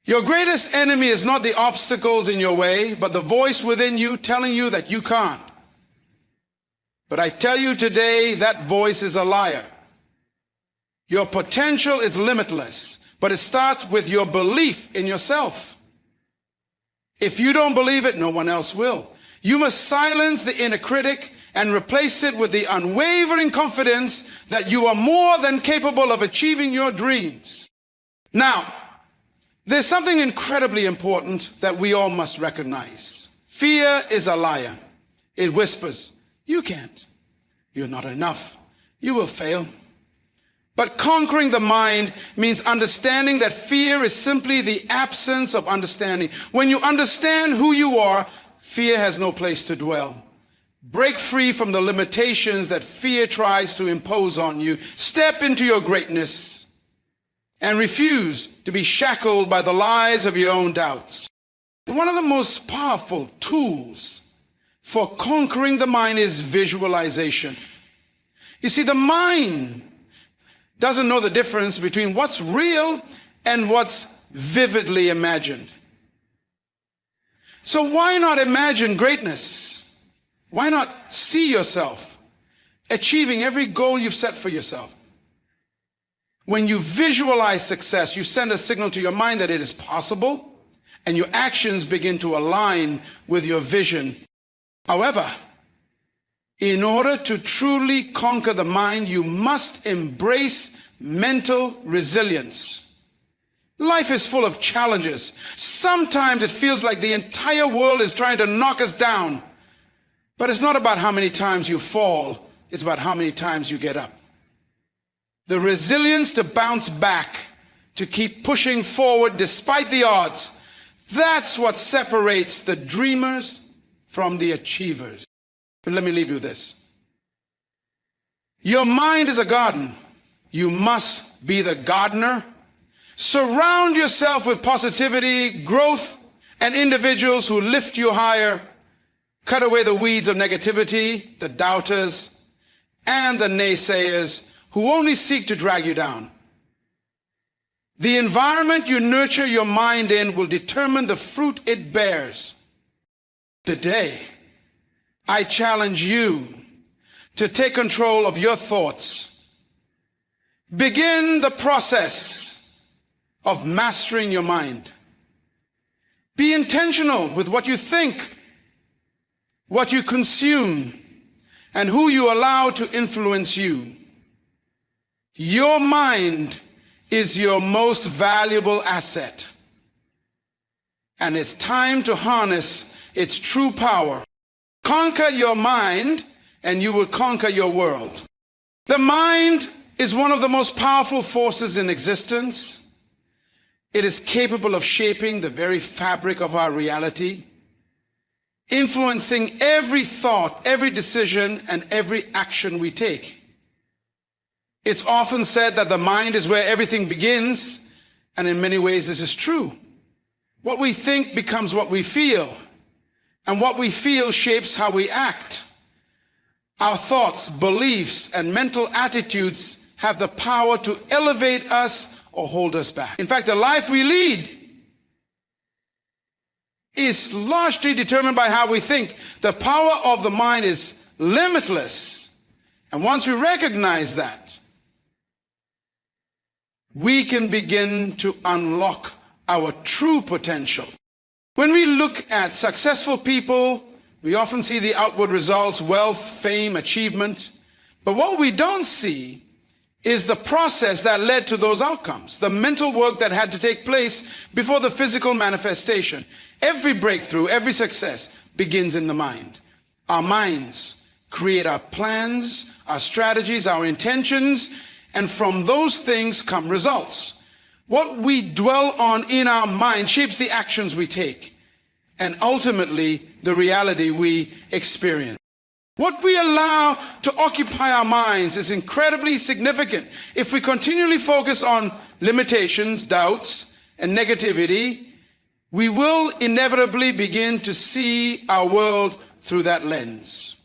Your greatest enemy is not the obstacles in your way, but the voice within you telling you that you can't. But I tell you today, that voice is a liar. Your potential is limitless, but it starts with your belief in yourself. If you don't believe it, no one else will. You must silence the inner critic and replace it with the unwavering confidence that you are more than capable of achieving your dreams. Now, there's something incredibly important that we all must recognize. Fear is a liar. It whispers, you can't. You're not enough. You will fail. But conquering the mind means understanding that fear is simply the absence of understanding. When you understand who you are, fear has no place to dwell. Break free from the limitations that fear tries to impose on you. Step into your greatness and refuse to be shackled by the lies of your own doubts. One of the most powerful tools for conquering the mind is visualization. You see, the mind doesn't know the difference between what's real and what's vividly imagined. So why not imagine greatness? Why not see yourself achieving every goal you've set for yourself? When you visualize success, you send a signal to your mind that it is possible, and your actions begin to align with your vision. However, in order to truly conquer the mind, you must embrace mental resilience. Life is full of challenges. Sometimes it feels like the entire world is trying to knock us down. But it's not about how many times you fall. It's about how many times you get up. The resilience to bounce back, to keep pushing forward despite the odds. That's what separates the dreamers from the achievers. But let me leave you with this. Your mind is a garden. You must be the gardener. Surround yourself with positivity, growth, and individuals who lift you higher. Cut away the weeds of negativity, the doubters, and the naysayers who only seek to drag you down. The environment you nurture your mind in will determine the fruit it bears. Today, I challenge you to take control of your thoughts. Begin the process of mastering your mind. Be intentional with what you think, what you consume, and who you allow to influence you. Your mind is your most valuable asset, and it's time to harness its true power. Conquer your mind, and you will conquer your world. The mind is one of the most powerful forces in existence. It is capable of shaping the very fabric of our reality, influencing every thought, every decision, and every action we take. It's often said that the mind is where everything begins, and in many ways this is true. What we think becomes what we feel, and what we feel shapes how we act. Our thoughts, beliefs, and mental attitudes have the power to elevate us or hold us back. In fact, the life we lead is largely determined by how we think. The power of the mind is limitless. And once we recognize that, we can begin to unlock our true potential. When we look at successful people, we often see the outward results, wealth, fame, achievement. But what we don't see is the process that led to those outcomes, the mental work that had to take place before the physical manifestation. Every breakthrough, every success begins in the mind. Our minds create our plans, our strategies, our intentions, and from those things come results. What we dwell on in our mind shapes the actions we take, and ultimately the reality we experience. What we allow to occupy our minds is incredibly significant. If we continually focus on limitations, doubts, and negativity, we will inevitably begin to see our world through that lens.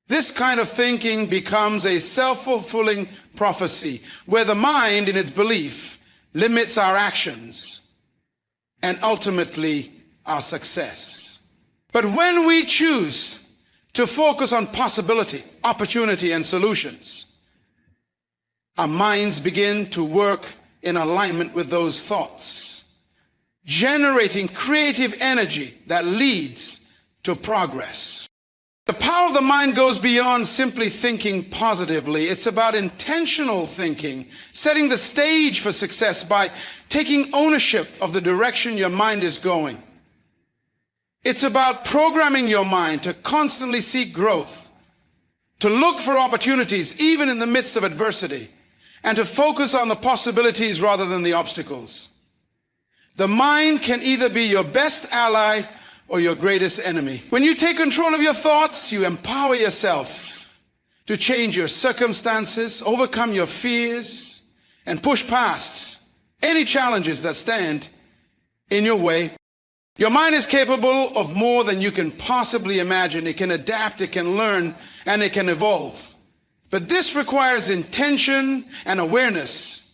This kind of thinking becomes a self-fulfilling prophecy, where the mind, in its belief, limits our actions and ultimately our success. But when we choose to focus on possibility, opportunity, and solutions, our minds begin to work in alignment with those thoughts, generating creative energy that leads to progress. The power of the mind goes beyond simply thinking positively. It's about intentional thinking, setting the stage for success by taking ownership of the direction your mind is going. It's about programming your mind to constantly seek growth, to look for opportunities even in the midst of adversity, and to focus on the possibilities rather than the obstacles. The mind can either be your best ally or your greatest enemy. When you take control of your thoughts, you empower yourself to change your circumstances, overcome your fears, and push past any challenges that stand in your way. Your mind is capable of more than you can possibly imagine. It can adapt, it can learn, and it can evolve. But this requires intention and awareness.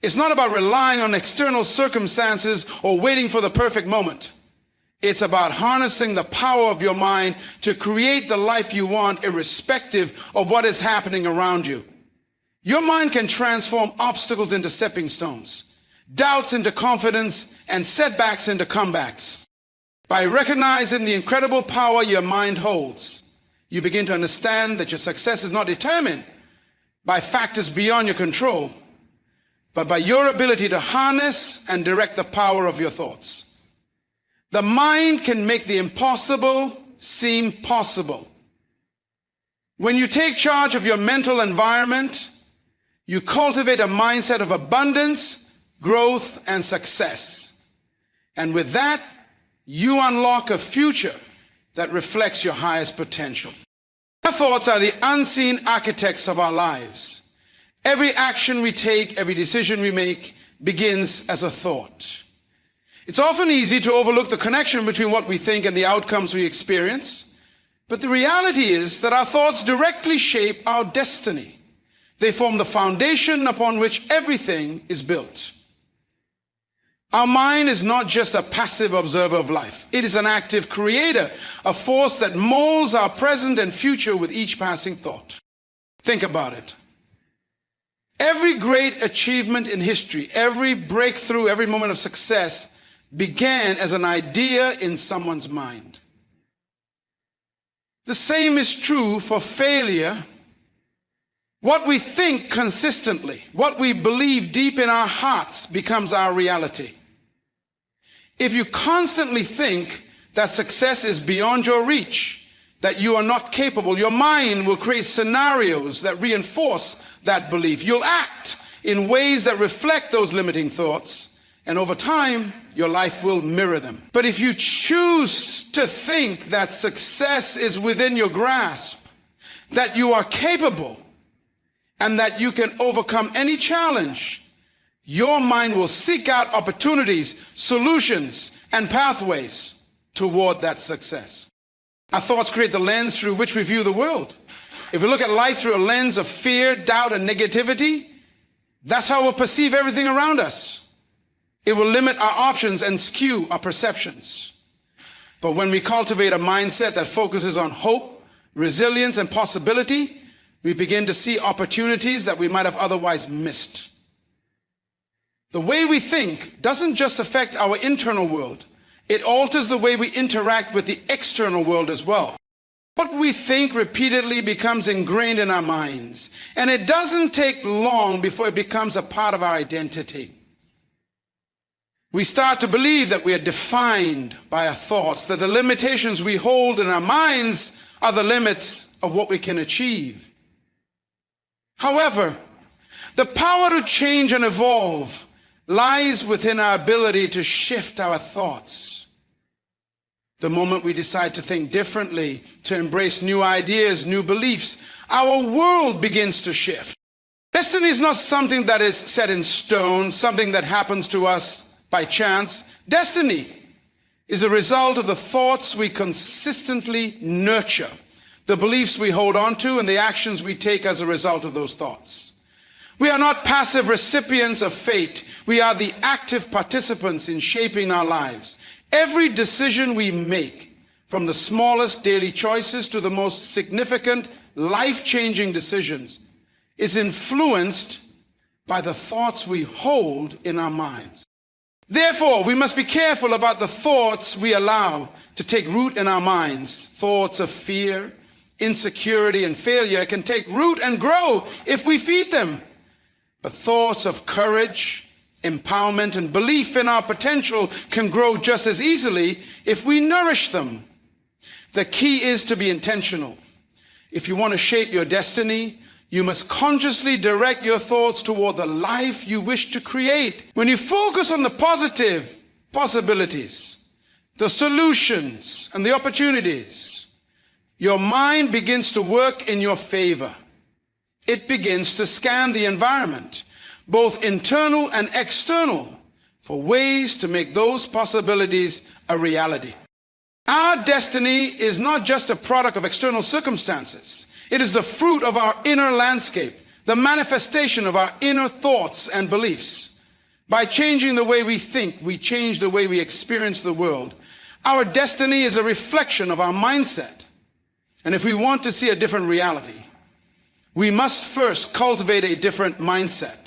It's not about relying on external circumstances or waiting for the perfect moment. It's about harnessing the power of your mind to create the life you want, irrespective of what is happening around you. Your mind can transform obstacles into stepping stones, doubts into confidence, and setbacks into comebacks. By recognizing the incredible power your mind holds, you begin to understand that your success is not determined by factors beyond your control, but by your ability to harness and direct the power of your thoughts. The mind can make the impossible seem possible. When you take charge of your mental environment, you cultivate a mindset of abundance, growth, and success. And with that, you unlock a future that reflects your highest potential. Our thoughts are the unseen architects of our lives. Every action we take, every decision we make begins as a thought. It's often easy to overlook the connection between what we think and the outcomes we experience. But the reality is that our thoughts directly shape our destiny. They form the foundation upon which everything is built. Our mind is not just a passive observer of life. It is an active creator, a force that molds our present and future with each passing thought. Think about it. Every great achievement in history, every breakthrough, every moment of success began as an idea in someone's mind. The same is true for failure. What we think consistently, what we believe deep in our hearts becomes our reality. If you constantly think that success is beyond your reach, that you are not capable, your mind will create scenarios that reinforce that belief. You'll act in ways that reflect those limiting thoughts, and over time, your life will mirror them. But if you choose to think that success is within your grasp, that you are capable, and that you can overcome any challenge, your mind will seek out opportunities, solutions, and pathways toward that success. Our thoughts create the lens through which we view the world. If we look at life through a lens of fear, doubt, and negativity, that's how we'll perceive everything around us. It will limit our options and skew our perceptions. But when we cultivate a mindset that focuses on hope, resilience, and possibility, we begin to see opportunities that we might have otherwise missed. The way we think doesn't just affect our internal world. It alters the way we interact with the external world as well. What we think repeatedly becomes ingrained in our minds, and it doesn't take long before it becomes a part of our identity. We start to believe that we are defined by our thoughts, that the limitations we hold in our minds are the limits of what we can achieve. However, the power to change and evolve lies within our ability to shift our thoughts. The moment we decide to think differently, to embrace new ideas, new beliefs, our world begins to shift. Destiny is not something that is set in stone, something that happens to us by chance. Destiny is the result of the thoughts we consistently nurture, the beliefs we hold on to, and the actions we take as a result of those thoughts. We are not passive recipients of fate. We are the active participants in shaping our lives. Every decision we make, from the smallest daily choices to the most significant life-changing decisions, is influenced by the thoughts we hold in our minds. Therefore, we must be careful about the thoughts we allow to take root in our minds. Thoughts of fear, insecurity, and failure can take root and grow if we feed them. But thoughts of courage, empowerment, and belief in our potential can grow just as easily if we nourish them. The key is to be intentional. If you want to shape your destiny, you must consciously direct your thoughts toward the life you wish to create. When you focus on the positive possibilities, the solutions, and the opportunities, your mind begins to work in your favor. It begins to scan the environment, both internal and external, for ways to make those possibilities a reality. Our destiny is not just a product of external circumstances. It is the fruit of our inner landscape, the manifestation of our inner thoughts and beliefs. By changing the way we think, we change the way we experience the world. Our destiny is a reflection of our mindset. And if we want to see a different reality, we must first cultivate a different mindset.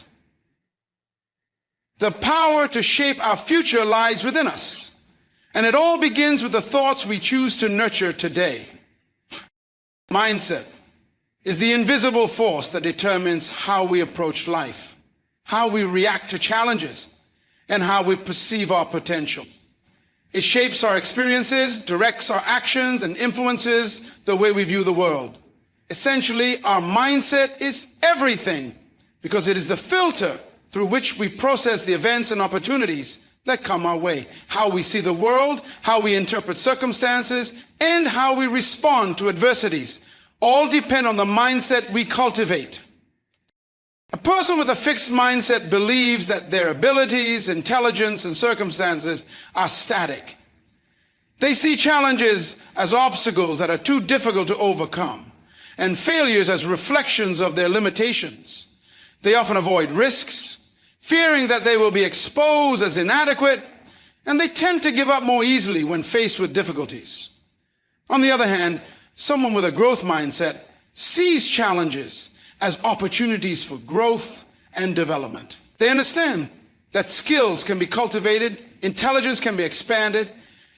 The power to shape our future lies within us, and it all begins with the thoughts we choose to nurture today. Mindset is the invisible force that determines how we approach life, how we react to challenges, and how we perceive our potential. It shapes our experiences, directs our actions, and influences the way we view the world. Essentially, our mindset is everything because it is the filter through which we process the events and opportunities that come our way. How we see the world, how we interpret circumstances, and how we respond to adversities all depend on the mindset we cultivate. A person with a fixed mindset believes that their abilities, intelligence, and circumstances are static. They see challenges as obstacles that are too difficult to overcome, and failures as reflections of their limitations. They often avoid risks, fearing that they will be exposed as inadequate, and they tend to give up more easily when faced with difficulties. On the other hand, someone with a growth mindset sees challenges as opportunities for growth and development. They understand that skills can be cultivated, intelligence can be expanded,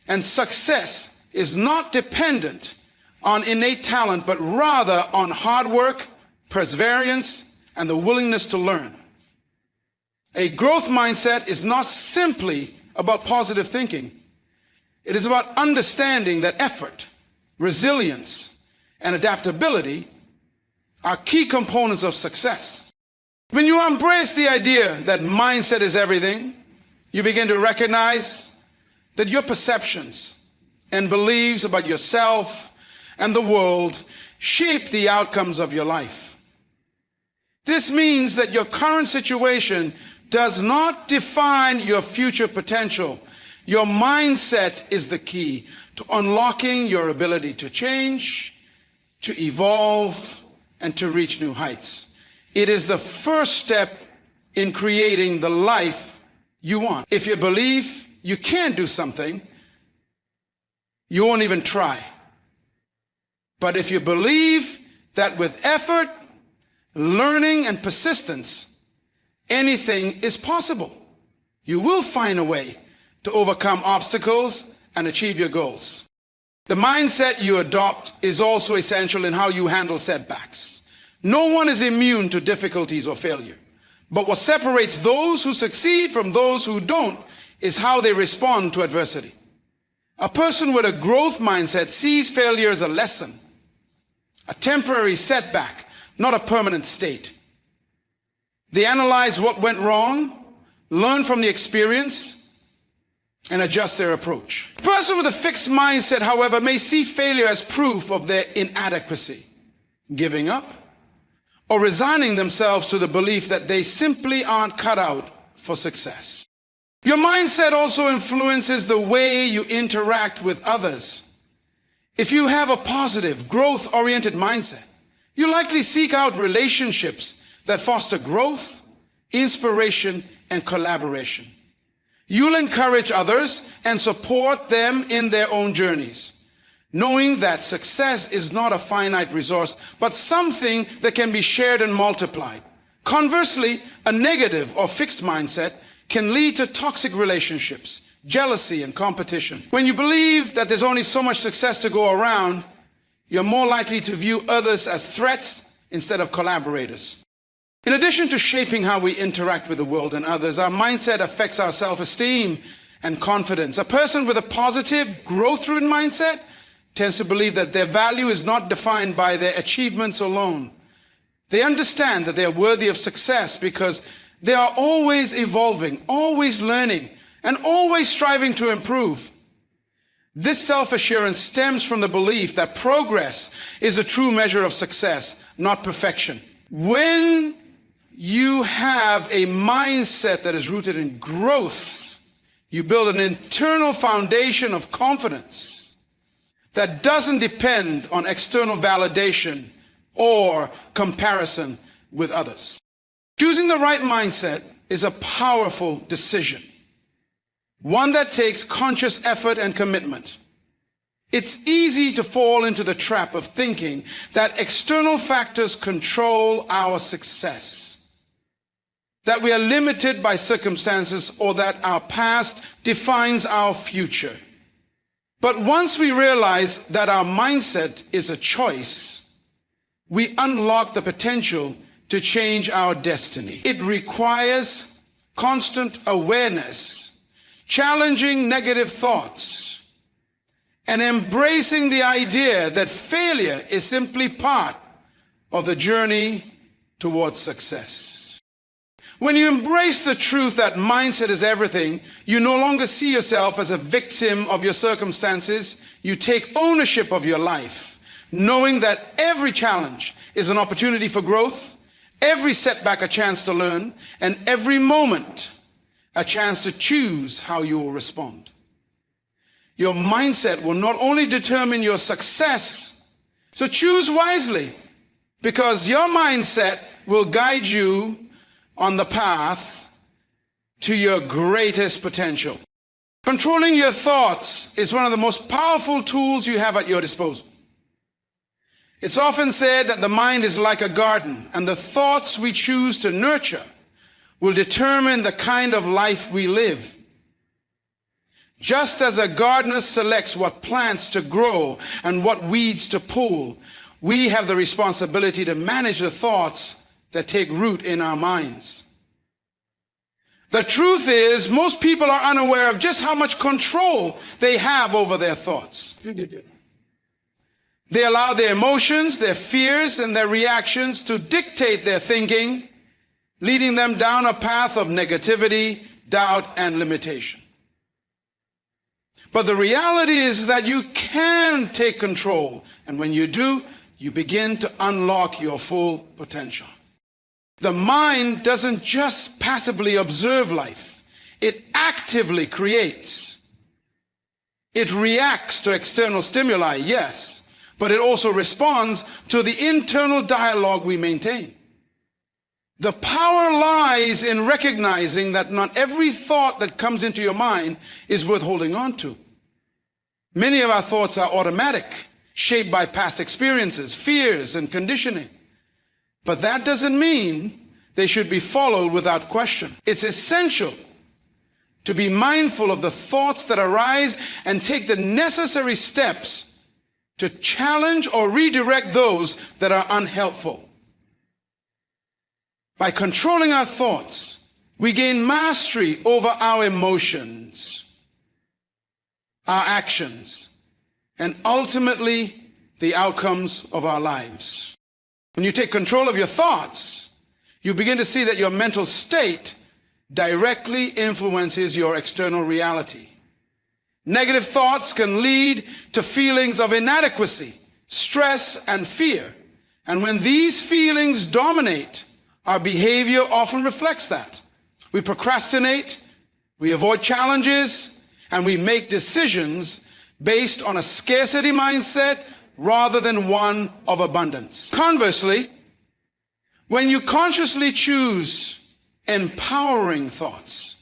and success is not dependent on innate talent, but rather on hard work, perseverance, and the willingness to learn. A growth mindset is not simply about positive thinking. It is about understanding that effort, resilience, and adaptability are key components of success. When you embrace the idea that mindset is everything, you begin to recognize that your perceptions and beliefs about yourself and the world shape the outcomes of your life. This means that your current situation does not define your future potential. Your mindset is the key to unlocking your ability to change, to evolve, and to reach new heights. It is the first step in creating the life you want. If you believe you can't do something, you won't even try. But if you believe that with effort, learning, and persistence, anything is possible, you will find a way to overcome obstacles and achieve your goals. The mindset you adopt is also essential in how you handle setbacks. No one is immune to difficulties or failure. But what separates those who succeed from those who don't is how they respond to adversity. A person with a growth mindset sees failure as a lesson, a temporary setback, not a permanent state. They analyze what went wrong, learn from the experience, and adjust their approach. A person with a fixed mindset, however, may see failure as proof of their inadequacy, giving up, or resigning themselves to the belief that they simply aren't cut out for success. Your mindset also influences the way you interact with others. If you have a positive, growth-oriented mindset, you likely seek out relationships that foster growth, inspiration, and collaboration. You'll encourage others and support them in their own journeys, knowing that success is not a finite resource, but something that can be shared and multiplied. Conversely, a negative or fixed mindset can lead to toxic relationships, jealousy, and competition. When you believe that there's only so much success to go around, you're more likely to view others as threats instead of collaborators. In addition to shaping how we interact with the world and others, our mindset affects our self-esteem and confidence. A person with a positive, growth-driven mindset tends to believe that their value is not defined by their achievements alone. They understand that they are worthy of success because they are always evolving, always learning, and always striving to improve. This self-assurance stems from the belief that progress is the true measure of success, not perfection. When you have a mindset that is rooted in growth, you build an internal foundation of confidence that doesn't depend on external validation or comparison with others. Choosing the right mindset is a powerful decision, one that takes conscious effort and commitment. It's easy to fall into the trap of thinking that external factors control our success, that we are limited by circumstances, or that our past defines our future. But once we realize that our mindset is a choice, we unlock the potential to change our destiny. It requires constant awareness, challenging negative thoughts, and embracing the idea that failure is simply part of the journey towards success. When you embrace the truth that mindset is everything, you no longer see yourself as a victim of your circumstances. You take ownership of your life, knowing that every challenge is an opportunity for growth, every setback a chance to learn, and every moment a chance to choose how you will respond. Your mindset will not only determine your success, so choose wisely, because your mindset will guide you on the path to your greatest potential. Controlling your thoughts is one of the most powerful tools you have at your disposal. It's often said that the mind is like a garden, and the thoughts we choose to nurture will determine the kind of life we live. Just as a gardener selects what plants to grow and what weeds to pull, we have the responsibility to manage the thoughts that take root in our minds. The truth is, most people are unaware of just how much control they have over their thoughts. They allow their emotions, their fears, and their reactions to dictate their thinking, leading them down a path of negativity, doubt, and limitation. But the reality is that you can take control, and when you do, you begin to unlock your full potential. The mind doesn't just passively observe life, it actively creates. It reacts to external stimuli, yes, but it also responds to the internal dialogue we maintain. The power lies in recognizing that not every thought that comes into your mind is worth holding on to. Many of our thoughts are automatic, shaped by past experiences, fears, and conditioning. But that doesn't mean they should be followed without question. It's essential to be mindful of the thoughts that arise and take the necessary steps to challenge or redirect those that are unhelpful. By controlling our thoughts, we gain mastery over our emotions, our actions, and ultimately the outcomes of our lives. When you take control of your thoughts, you begin to see that your mental state directly influences your external reality. Negative thoughts can lead to feelings of inadequacy, stress, and fear. And when these feelings dominate, our behavior often reflects that. We procrastinate, we avoid challenges, and we make decisions based on a scarcity mindset rather than one of abundance. Conversely, when you consciously choose empowering thoughts,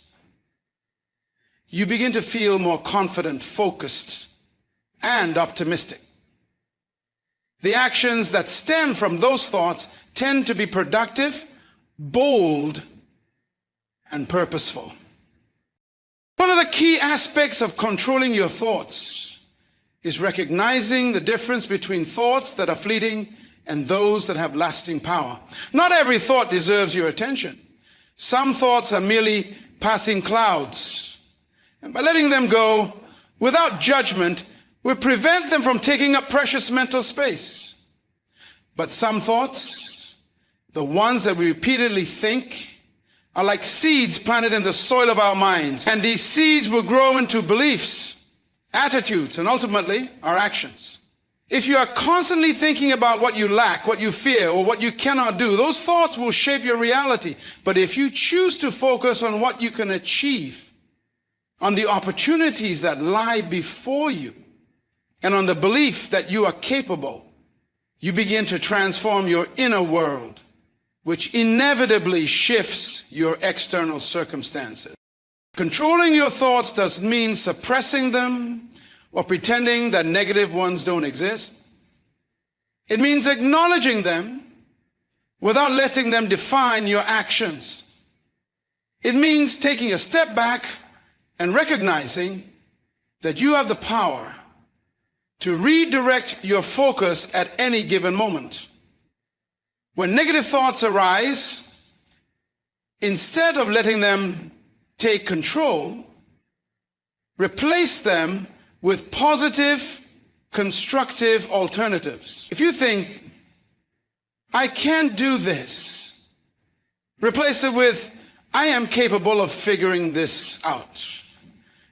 you begin to feel more confident, focused, and optimistic. The actions that stem from those thoughts tend to be productive, bold, and purposeful. One of the key aspects of controlling your thoughts is recognizing the difference between thoughts that are fleeting and those that have lasting power. Not every thought deserves your attention. Some thoughts are merely passing clouds. And by letting them go without judgment, we prevent them from taking up precious mental space. But some thoughts, the ones that we repeatedly think, are like seeds planted in the soil of our minds. And these seeds will grow into beliefs, attitudes, and ultimately our actions. If you are constantly thinking about what you lack, what you fear, or what you cannot do, those thoughts will shape your reality. But if you choose to focus on what you can achieve, on the opportunities that lie before you, and on the belief that you are capable, you begin to transform your inner world, which inevitably shifts your external circumstances. Controlling your thoughts doesn't mean suppressing them or pretending that negative ones don't exist. It means acknowledging them without letting them define your actions. It means taking a step back and recognizing that you have the power to redirect your focus at any given moment. When negative thoughts arise, instead of letting them take control, replace them with positive, constructive alternatives. If you think, I can't do this, replace it with, I am capable of figuring this out.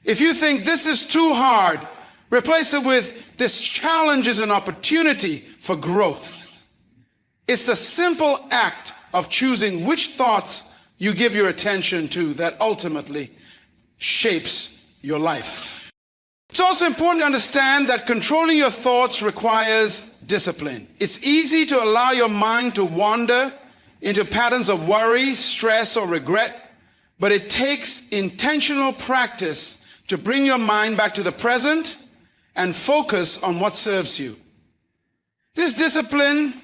If you think this is too hard, replace it with, this challenge is an opportunity for growth. It's the simple act of choosing which thoughts you give your attention to that ultimately shapes your life. It's also important to understand that controlling your thoughts requires discipline. It's easy to allow your mind to wander into patterns of worry, stress, or regret, but it takes intentional practice to bring your mind back to the present and focus on what serves you. This discipline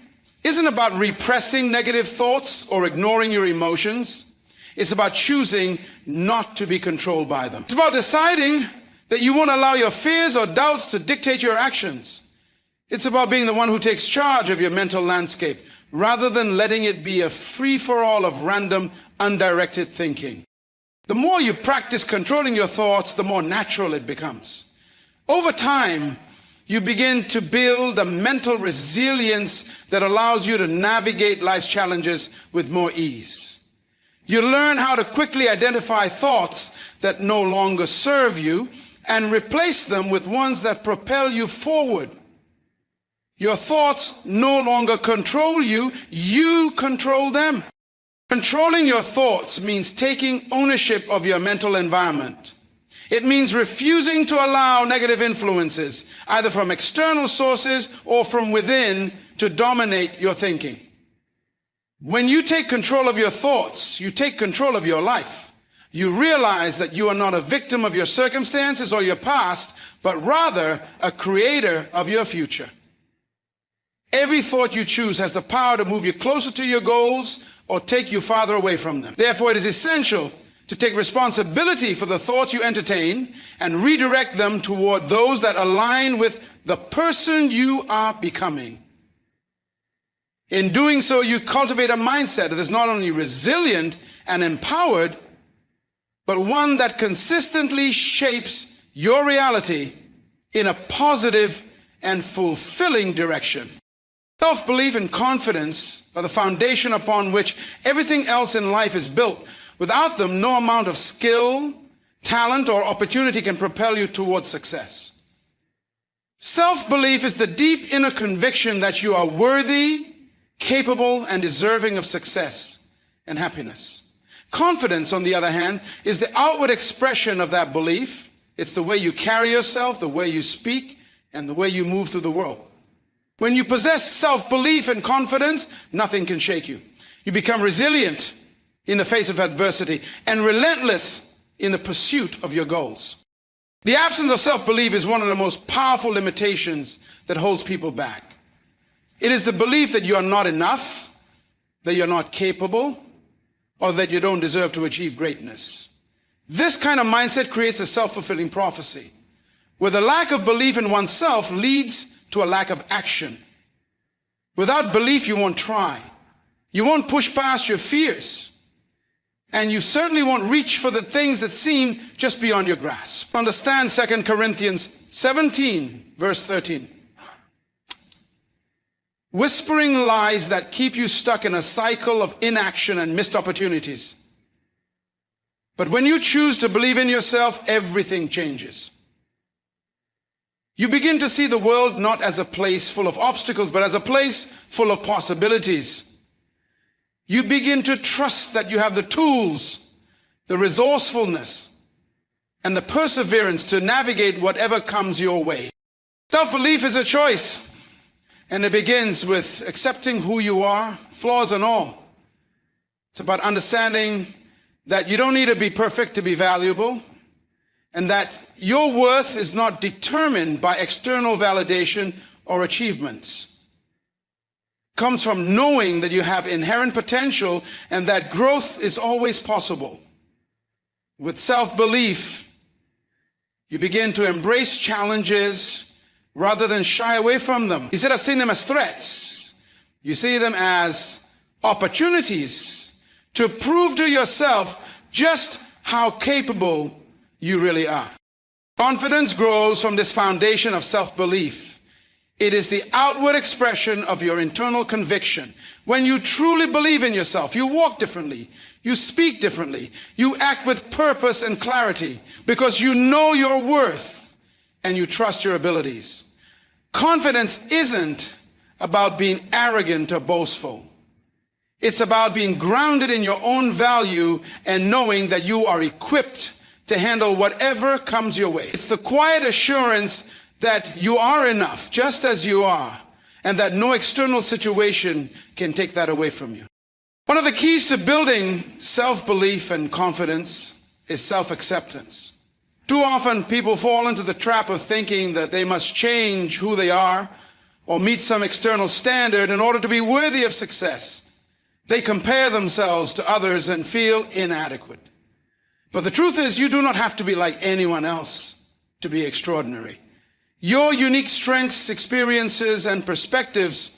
isn't about repressing negative thoughts or ignoring your emotions. It's about choosing not to be controlled by them. It's about deciding that you won't allow your fears or doubts to dictate your actions. It's about being the one who takes charge of your mental landscape rather than letting it be a free-for-all of random, undirected thinking. The more you practice controlling your thoughts, the more natural it becomes. Over time, you begin to build a mental resilience that allows you to navigate life's challenges with more ease. You learn how to quickly identify thoughts that no longer serve you and replace them with ones that propel you forward. Your thoughts no longer control you, you control them. Controlling your thoughts means taking ownership of your mental environment. It means refusing to allow negative influences, either from external sources or from within, to dominate your thinking. When you take control of your thoughts, you take control of your life. You realize that you are not a victim of your circumstances or your past, but rather a creator of your future. Every thought you choose has the power to move you closer to your goals or take you farther away from them. Therefore, it is essential to take responsibility for the thoughts you entertain and redirect them toward those that align with the person you are becoming. In doing so, you cultivate a mindset that is not only resilient and empowered, but one that consistently shapes your reality in a positive and fulfilling direction. Self-belief and confidence are the foundation upon which everything else in life is built. Without them, no amount of skill, talent, or opportunity can propel you towards success. Self-belief is the deep inner conviction that you are worthy, capable, and deserving of success and happiness. Confidence, on the other hand, is the outward expression of that belief. It's the way you carry yourself, the way you speak, and the way you move through the world. When you possess self-belief and confidence, nothing can shake you. You become resilient in the face of adversity and relentless in the pursuit of your goals. The absence of self-belief is one of the most powerful limitations that holds people back. It is the belief that you are not enough, that you're not capable, or that you don't deserve to achieve greatness. This kind of mindset creates a self-fulfilling prophecy, where the lack of belief in oneself leads to a lack of action. Without belief, you won't try. You won't push past your fears. And you certainly won't reach for the things that seem just beyond your grasp. Understand 2 Corinthians 17, verse 13. Whispering lies that keep you stuck in a cycle of inaction and missed opportunities. But when you choose to believe in yourself, everything changes. You begin to see the world not as a place full of obstacles, but as a place full of possibilities. You begin to trust that you have the tools, the resourcefulness, and the perseverance to navigate whatever comes your way. Self-belief is a choice, and it begins with accepting who you are, flaws and all. It's about understanding that you don't need to be perfect to be valuable, and that your worth is not determined by external validation or achievements. It comes from knowing that you have inherent potential and that growth is always possible. With self-belief, you begin to embrace challenges rather than shy away from them. Instead of seeing them as threats, you see them as opportunities to prove to yourself just how capable you really are. Confidence grows from this foundation of self-belief. It is the outward expression of your internal conviction. When you truly believe in yourself, you walk differently, you speak differently, you act with purpose and clarity because you know your worth and you trust your abilities. Confidence isn't about being arrogant or boastful. It's about being grounded in your own value and knowing that you are equipped to handle whatever comes your way. It's the quiet assurance that you are enough just as you are and that no external situation can take that away from you. One of the keys to building self-belief and confidence is self-acceptance. Too often people fall into the trap of thinking that they must change who they are or meet some external standard in order to be worthy of success. They compare themselves to others and feel inadequate. But the truth is, you do not have to be like anyone else to be extraordinary. Your unique strengths, experiences, and perspectives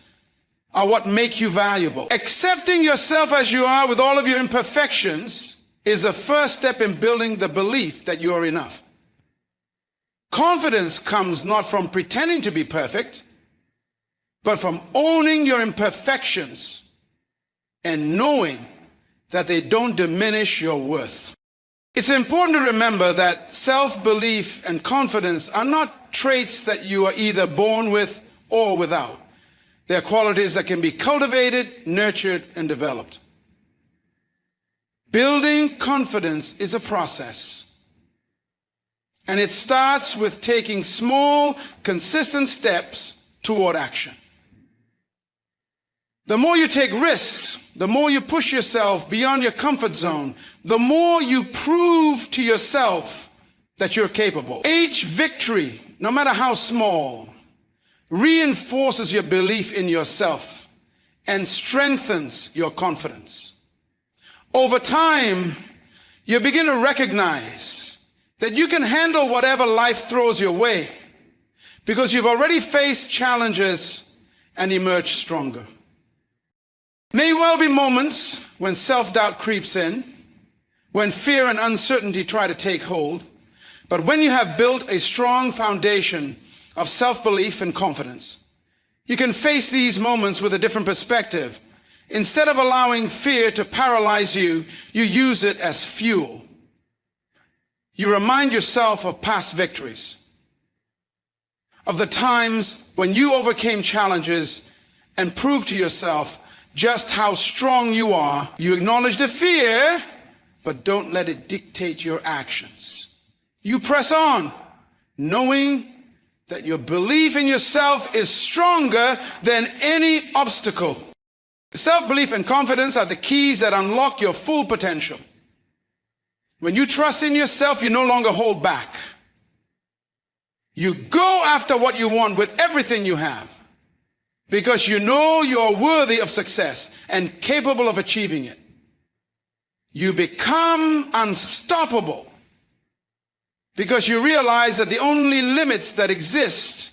are what make you valuable. Accepting yourself as you are with all of your imperfections is the first step in building the belief that you are enough. Confidence comes not from pretending to be perfect, but from owning your imperfections and knowing that they don't diminish your worth. It's important to remember that self-belief and confidence are not traits that you are either born with or without. They're qualities that can be cultivated, nurtured, and developed. Building confidence is a process. And it starts with taking small, consistent steps toward action. The more you take risks, the more you push yourself beyond your comfort zone, the more you prove to yourself that you're capable. Each victory, no matter how small, reinforces your belief in yourself and strengthens your confidence. Over time, you begin to recognize that you can handle whatever life throws your way because you've already faced challenges and emerged stronger. May well be moments when self-doubt creeps in, when fear and uncertainty try to take hold, but when you have built a strong foundation of self-belief and confidence, you can face these moments with a different perspective. Instead of allowing fear to paralyze you, you use it as fuel. You remind yourself of past victories, of the times when you overcame challenges and proved to yourself just how strong you are. You acknowledge the fear, but don't let it dictate your actions. You press on, knowing that your belief in yourself is stronger than any obstacle. Self-belief and confidence are the keys that unlock your full potential. When you trust in yourself, you no longer hold back. You go after what you want with everything you have because you know you are worthy of success and capable of achieving it. You become unstoppable because you realize that the only limits that exist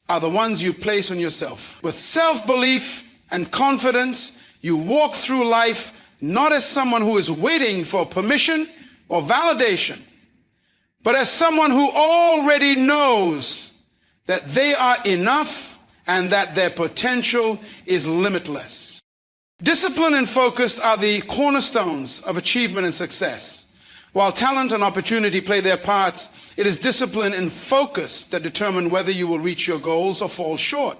are the ones you place on yourself. With self-belief and confidence, you walk through life not as someone who is waiting for permission or validation, but as someone who already knows that they are enough and that their potential is limitless. Discipline and focus are the cornerstones of achievement and success. While talent and opportunity play their parts, it is discipline and focus that determine whether you will reach your goals or fall short.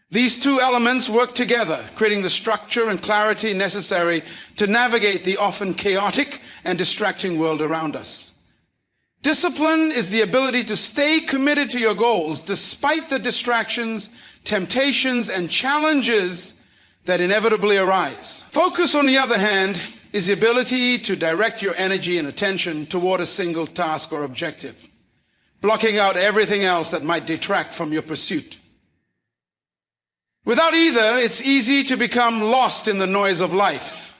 These two elements work together, creating the structure and clarity necessary to navigate the often chaotic and distracting world around us. Discipline is the ability to stay committed to your goals despite the distractions, temptations, and challenges that inevitably arise. Focus, on the other hand, is the ability to direct your energy and attention toward a single task or objective, blocking out everything else that might detract from your pursuit. Without either, it's easy to become lost in the noise of life,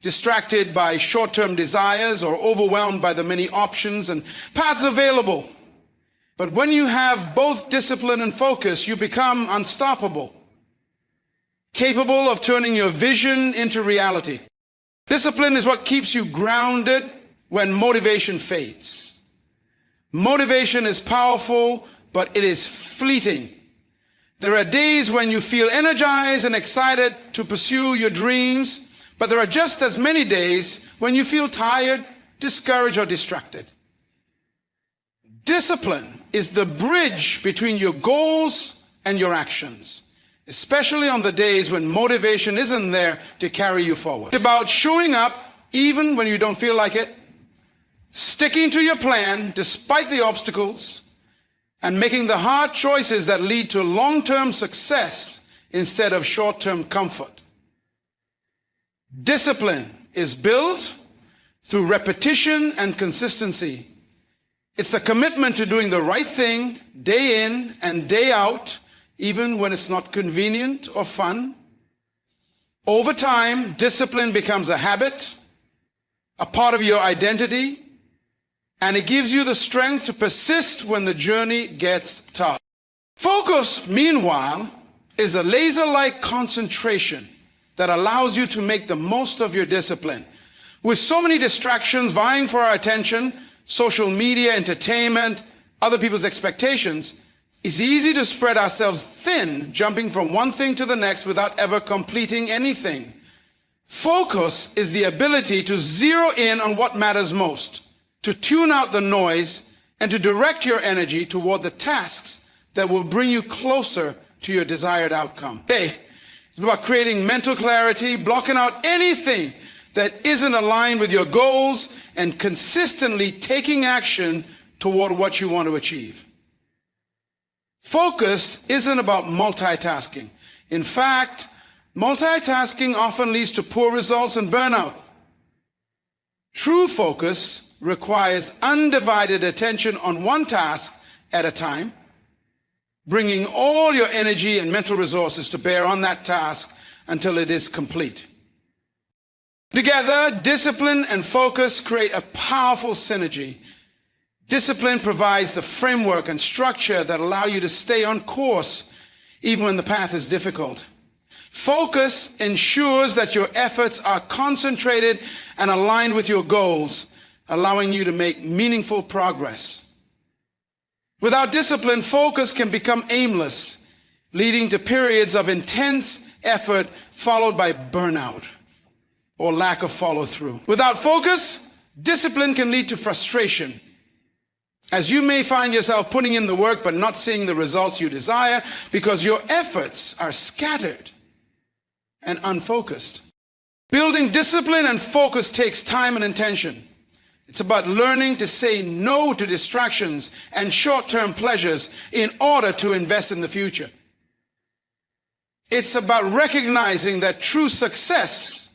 distracted by short-term desires or overwhelmed by the many options and paths available. But when you have both discipline and focus, you become unstoppable, capable of turning your vision into reality. Discipline is what keeps you grounded when motivation fades. Motivation is powerful, but it is fleeting. There are days when you feel energized and excited to pursue your dreams, but there are just as many days when you feel tired, discouraged, or distracted. Discipline is the bridge between your goals and your actions, especially on the days when motivation isn't there to carry you forward. It's about showing up even when you don't feel like it, sticking to your plan despite the obstacles, and making the hard choices that lead to long-term success instead of short-term comfort. Discipline is built through repetition and consistency. It's the commitment to doing the right thing day in and day out, even when it's not convenient or fun. Over time, discipline becomes a habit, a part of your identity, and it gives you the strength to persist when the journey gets tough. Focus, meanwhile, is a laser-like concentration that allows you to make the most of your discipline. With so many distractions vying for our attention, social media, entertainment, other people's expectations, it's easy to spread ourselves thin, jumping from one thing to the next without ever completing anything. Focus is the ability to zero in on what matters most, to tune out the noise, and to direct your energy toward the tasks that will bring you closer to your desired outcome. Hey, it's about creating mental clarity, blocking out anything that isn't aligned with your goals, and consistently taking action toward what you want to achieve. Focus isn't about multitasking. In fact, multitasking often leads to poor results and burnout. True focus requires undivided attention on one task at a time, bringing all your energy and mental resources to bear on that task until it is complete. Together, discipline and focus create a powerful synergy. Discipline provides the framework and structure that allow you to stay on course even when the path is difficult. Focus ensures that your efforts are concentrated and aligned with your goals, allowing you to make meaningful progress. Without discipline, focus can become aimless, leading to periods of intense effort followed by burnout or lack of follow-through. Without focus, discipline can lead to frustration, as you may find yourself putting in the work but not seeing the results you desire because your efforts are scattered and unfocused. Building discipline and focus takes time and intention. It's about learning to say no to distractions and short-term pleasures in order to invest in the future. It's about recognizing that true success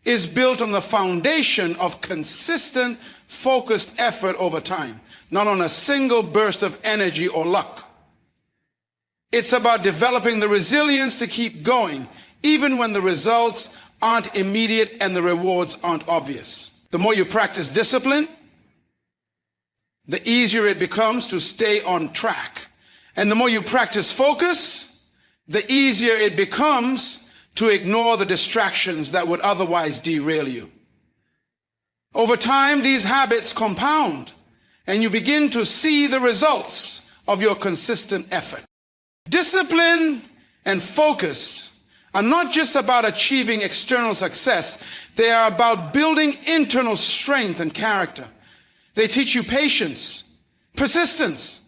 is built on the foundation of consistent, focused effort over time, not on a single burst of energy or luck. It's about developing the resilience to keep going, even when the results aren't immediate and the rewards aren't obvious. The more you practice discipline, the easier it becomes to stay on track. And the more you practice focus, the easier it becomes to ignore the distractions that would otherwise derail you. Over time, these habits compound, and you begin to see the results of your consistent effort. Discipline and focus are not just about achieving external success. They are about building internal strength and character. They teach you patience, persistence,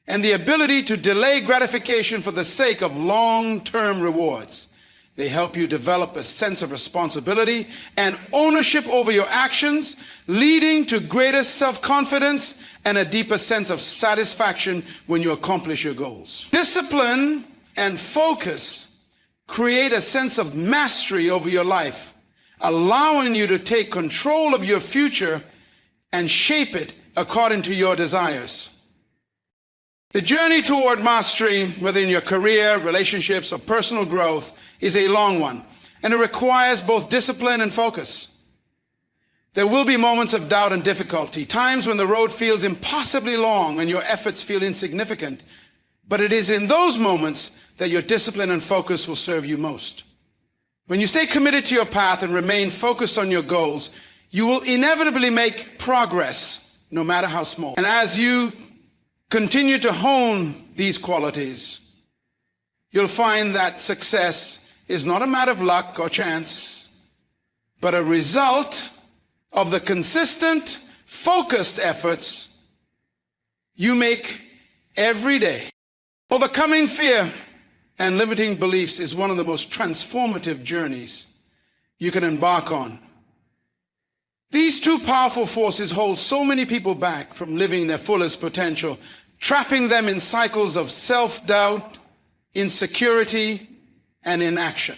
and the ability to delay gratification for the sake of long-term rewards. They help you develop a sense of responsibility and ownership over your actions, leading to greater self-confidence and a deeper sense of satisfaction when you accomplish your goals. Discipline and focus create a sense of mastery over your life, allowing you to take control of your future and shape it according to your desires. The journey toward mastery, whether in your career, relationships, or personal growth, is a long one, and it requires both discipline and focus. There will be moments of doubt and difficulty, times when the road feels impossibly long and your efforts feel insignificant, but it is in those moments that your discipline and focus will serve you most. When you stay committed to your path and remain focused on your goals, you will inevitably make progress, no matter how small. And as you continue to hone these qualities, you'll find that success is not a matter of luck or chance, but a result of the consistent, focused efforts you make every day. Overcoming fear and limiting beliefs is one of the most transformative journeys you can embark on. These two powerful forces hold so many people back from living their fullest potential, trapping them in cycles of self-doubt, insecurity, and inaction.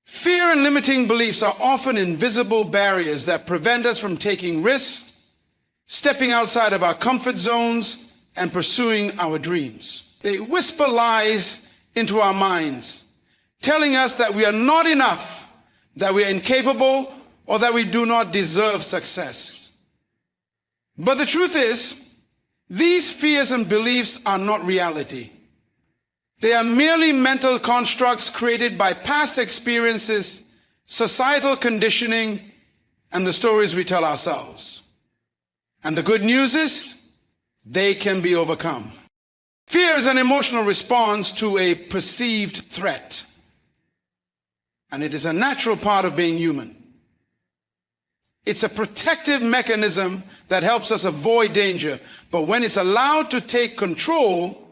Fear and limiting beliefs are often invisible barriers that prevent us from taking risks, stepping outside of our comfort zones, and pursuing our dreams. They whisper lies into our minds, telling us that we are not enough, that we are incapable, or that we do not deserve success. But the truth is, these fears and beliefs are not reality. They are merely mental constructs created by past experiences, societal conditioning, and the stories we tell ourselves. And the good news is, they can be overcome. Fear is an emotional response to a perceived threat. And it is a natural part of being human. It's a protective mechanism that helps us avoid danger. But when it's allowed to take control,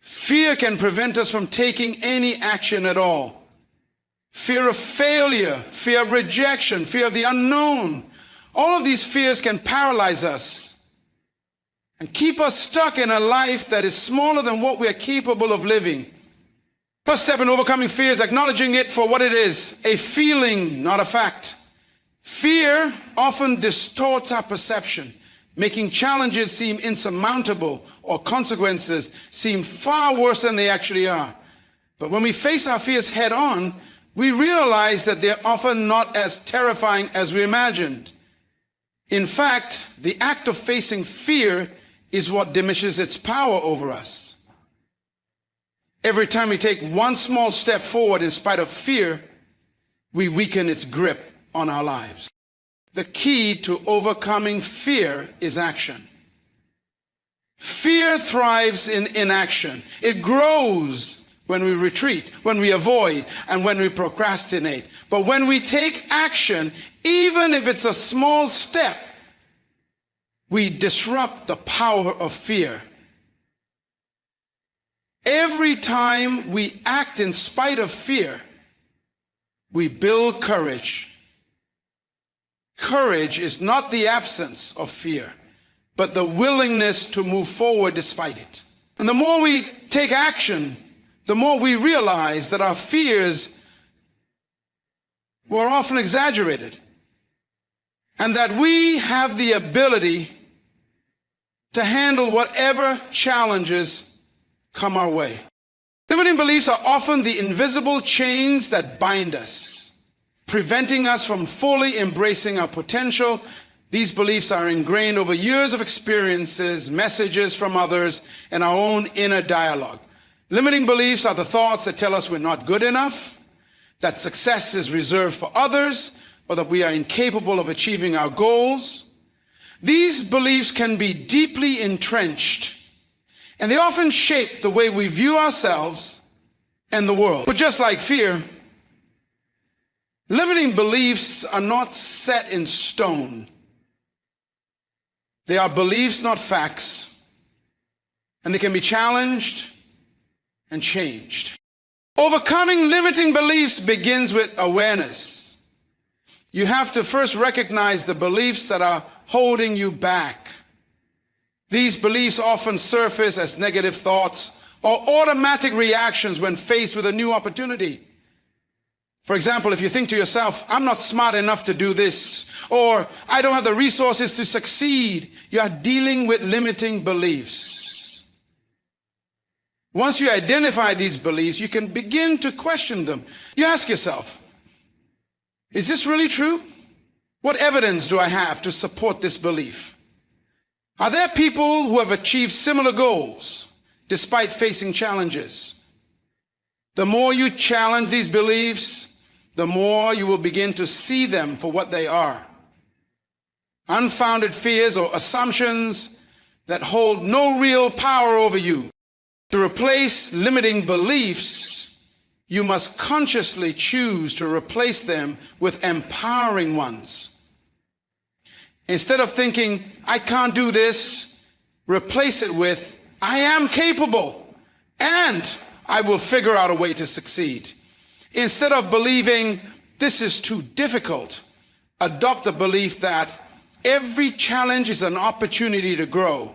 fear can prevent us from taking any action at all. Fear of failure, fear of rejection, fear of the unknown. All of these fears can paralyze us and keep us stuck in a life that is smaller than what we are capable of living. First step in overcoming fear is acknowledging it for what it is, a feeling, not a fact. Fear often distorts our perception, making challenges seem insurmountable or consequences seem far worse than they actually are. But when we face our fears head on, we realize that they're often not as terrifying as we imagined. In fact, the act of facing fear is what diminishes its power over us. Every time we take one small step forward in spite of fear, we weaken its grip on our lives. The key to overcoming fear is action. Fear thrives in inaction. It grows when we retreat, when we avoid, and when we procrastinate. But when we take action, even if it's a small step, we disrupt the power of fear. Every time we act in spite of fear, we build courage. Courage is not the absence of fear, but the willingness to move forward despite it. And the more we take action, the more we realize that our fears were often exaggerated, and that we have the ability to handle whatever challenges come our way. Limiting beliefs are often the invisible chains that bind us, preventing us from fully embracing our potential. These beliefs are ingrained over years of experiences, messages from others, and our own inner dialogue. Limiting beliefs are the thoughts that tell us we're not good enough, that success is reserved for others, or that we are incapable of achieving our goals. These beliefs can be deeply entrenched, and they often shape the way we view ourselves and the world. But just like fear, limiting beliefs are not set in stone. They are beliefs, not facts, and they can be challenged and changed. Overcoming limiting beliefs begins with awareness. You have to first recognize the beliefs that are holding you back. These beliefs often surface as negative thoughts or automatic reactions when faced with a new opportunity. For example, if you think to yourself, I'm not smart enough to do this, or I don't have the resources to succeed, you are dealing with limiting beliefs. Once you identify these beliefs, you can begin to question them. You ask yourself, is this really true? What evidence do I have to support this belief? Are there people who have achieved similar goals despite facing challenges? The more you challenge these beliefs, the more you will begin to see them for what they are. Unfounded fears or assumptions that hold no real power over you. To replace limiting beliefs, you must consciously choose to replace them with empowering ones. Instead of thinking, I can't do this, replace it with, I am capable, and I will figure out a way to succeed. Instead of believing, this is too difficult, adopt the belief that every challenge is an opportunity to grow.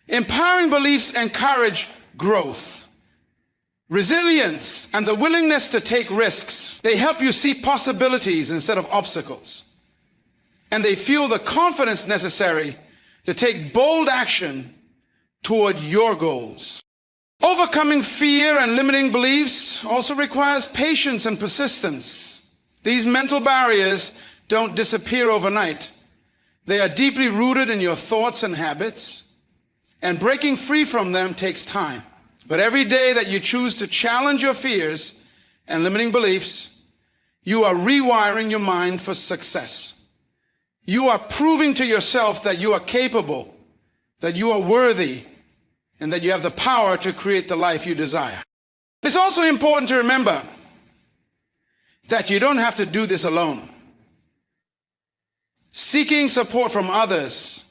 Empowering beliefs encourage growth, resilience, and the willingness to take risks. They help you see possibilities instead of obstacles. And they fuel the confidence necessary to take bold action toward your goals. Overcoming fear and limiting beliefs also requires patience and persistence. These mental barriers don't disappear overnight. They are deeply rooted in your thoughts and habits, and breaking free from them takes time. But every day that you choose to challenge your fears and limiting beliefs, you are rewiring your mind for success. You are proving to yourself that you are capable, that you are worthy, and that you have the power to create the life you desire. It's also important to remember that you don't have to do this alone. Seeking support from others,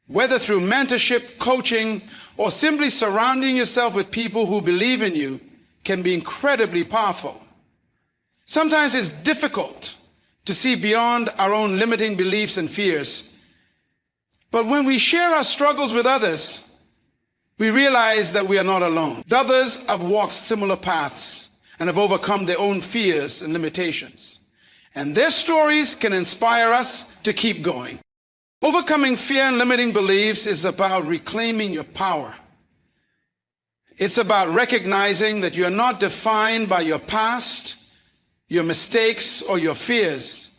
whether through mentorship, coaching, or simply surrounding yourself with people who believe in you, can be incredibly powerful. Sometimes it's difficult to see beyond our own limiting beliefs and fears. But when we share our struggles with others, we realize that we are not alone. Others have walked similar paths and have overcome their own fears and limitations. And their stories can inspire us to keep going. Overcoming fear and limiting beliefs is about reclaiming your power. It's about recognizing that you are not defined by your past, your mistakes, or your fears.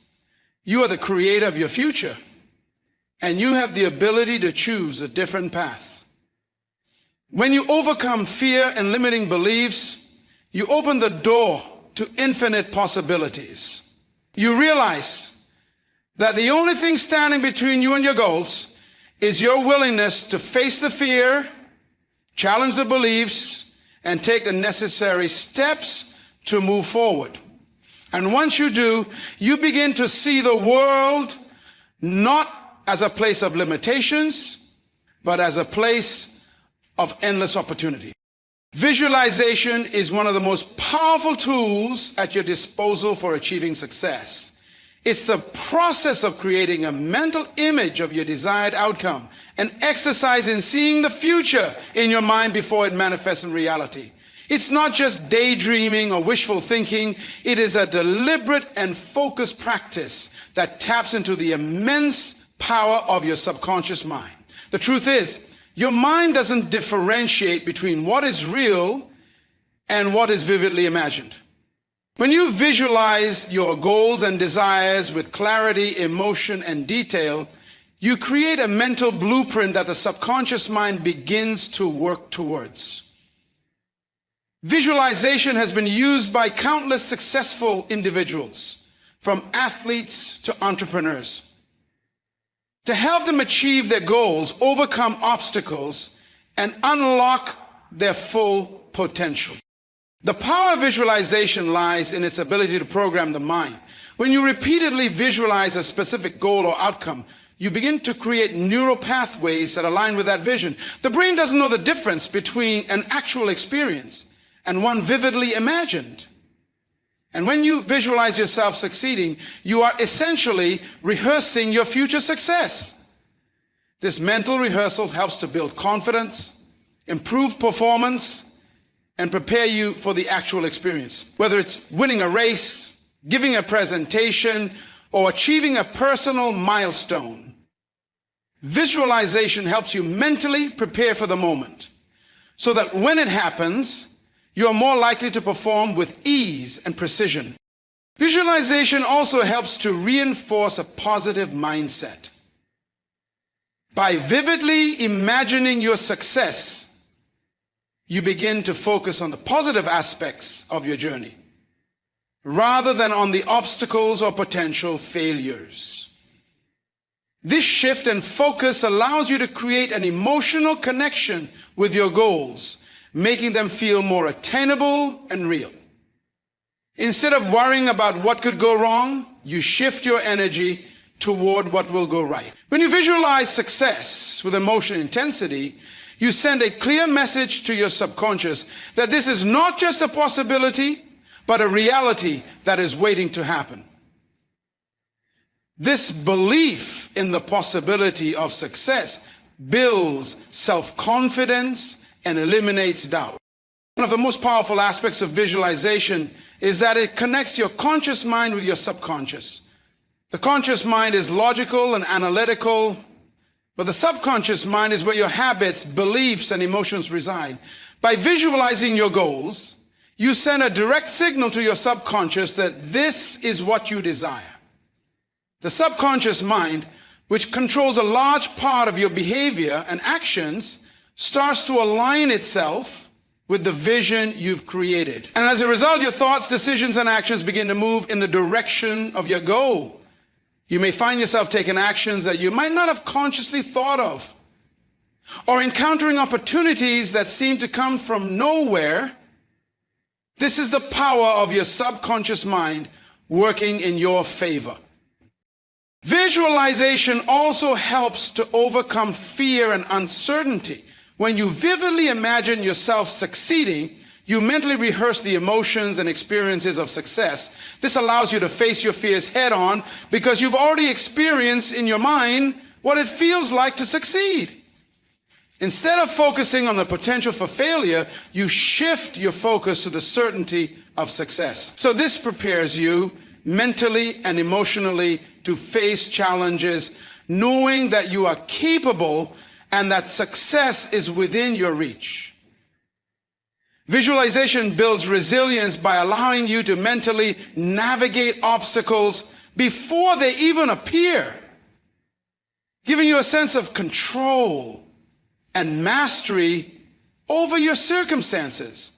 You are the creator of your future, and you have the ability to choose a different path. When you overcome fear and limiting beliefs, you open the door to infinite possibilities. You realize that the only thing standing between you and your goals is your willingness to face the fear, challenge the beliefs, and take the necessary steps to move forward. And once you do, you begin to see the world not as a place of limitations, but as a place of endless opportunity. Visualization is one of the most powerful tools at your disposal for achieving success. It's the process of creating a mental image of your desired outcome, an exercise in seeing the future in your mind before it manifests in reality. It's not just daydreaming or wishful thinking. It is a deliberate and focused practice that taps into the immense power of your subconscious mind. The truth is, your mind doesn't differentiate between what is real and what is vividly imagined. When you visualize your goals and desires with clarity, emotion, and detail, you create a mental blueprint that the subconscious mind begins to work towards. Visualization has been used by countless successful individuals, from athletes to entrepreneurs, to help them achieve their goals, overcome obstacles, and unlock their full potential. The power of visualization lies in its ability to program the mind. When you repeatedly visualize a specific goal or outcome, you begin to create neural pathways that align with that vision. The brain doesn't know the difference between an actual experience and one vividly imagined. And when you visualize yourself succeeding, you are essentially rehearsing your future success. This mental rehearsal helps to build confidence, improve performance, and prepare you for the actual experience. Whether it's winning a race, giving a presentation, or achieving a personal milestone, visualization helps you mentally prepare for the moment, so that when it happens, you are more likely to perform with ease and precision. Visualization also helps to reinforce a positive mindset. By vividly imagining your success, you begin to focus on the positive aspects of your journey, rather than on the obstacles or potential failures. This shift in focus allows you to create an emotional connection with your goals, making them feel more attainable and real. Instead of worrying about what could go wrong, you shift your energy toward what will go right. When you visualize success with emotional intensity, you send a clear message to your subconscious that this is not just a possibility, but a reality that is waiting to happen. This belief in the possibility of success builds self-confidence and eliminates doubt. One of the most powerful aspects of visualization is that it connects your conscious mind with your subconscious. The conscious mind is logical and analytical, but the subconscious mind is where your habits, beliefs, and emotions reside. By visualizing your goals, you send a direct signal to your subconscious that this is what you desire. The subconscious mind, which controls a large part of your behavior and actions, starts to align itself with the vision you've created. And as a result, your thoughts, decisions, and actions begin to move in the direction of your goal. You may find yourself taking actions that you might not have consciously thought of, or encountering opportunities that seem to come from nowhere. This is the power of your subconscious mind working in your favor. Visualization also helps to overcome fear and uncertainty. When you vividly imagine yourself succeeding, you mentally rehearse the emotions and experiences of success. This allows you to face your fears head on because you've already experienced in your mind what it feels like to succeed. Instead of focusing on the potential for failure, you shift your focus to the certainty of success. So this prepares you mentally and emotionally to face challenges, knowing that you are capable and that success is within your reach. Visualization builds resilience by allowing you to mentally navigate obstacles before they even appear, giving you a sense of control and mastery over your circumstances.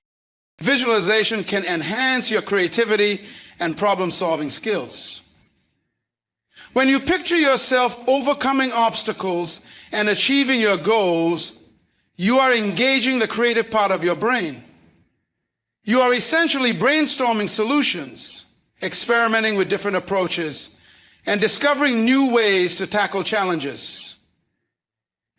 Visualization can enhance your creativity and problem-solving skills. When you picture yourself overcoming obstacles and achieving your goals, you are engaging the creative part of your brain. You are essentially brainstorming solutions, experimenting with different approaches, and discovering new ways to tackle challenges.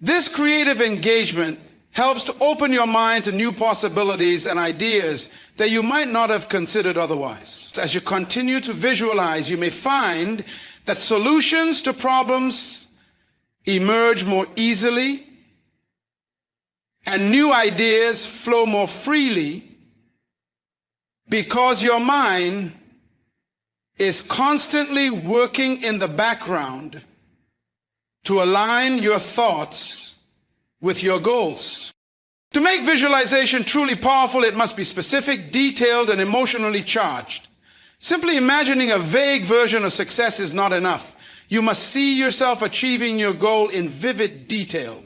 This creative engagement helps to open your mind to new possibilities and ideas that you might not have considered otherwise. As you continue to visualize, you may find that solutions to problems emerge more easily and new ideas flow more freely because your mind is constantly working in the background to align your thoughts with your goals. To make visualization truly powerful, it must be specific, detailed, and emotionally charged. Simply imagining a vague version of success is not enough. You must see yourself achieving your goal in vivid detail.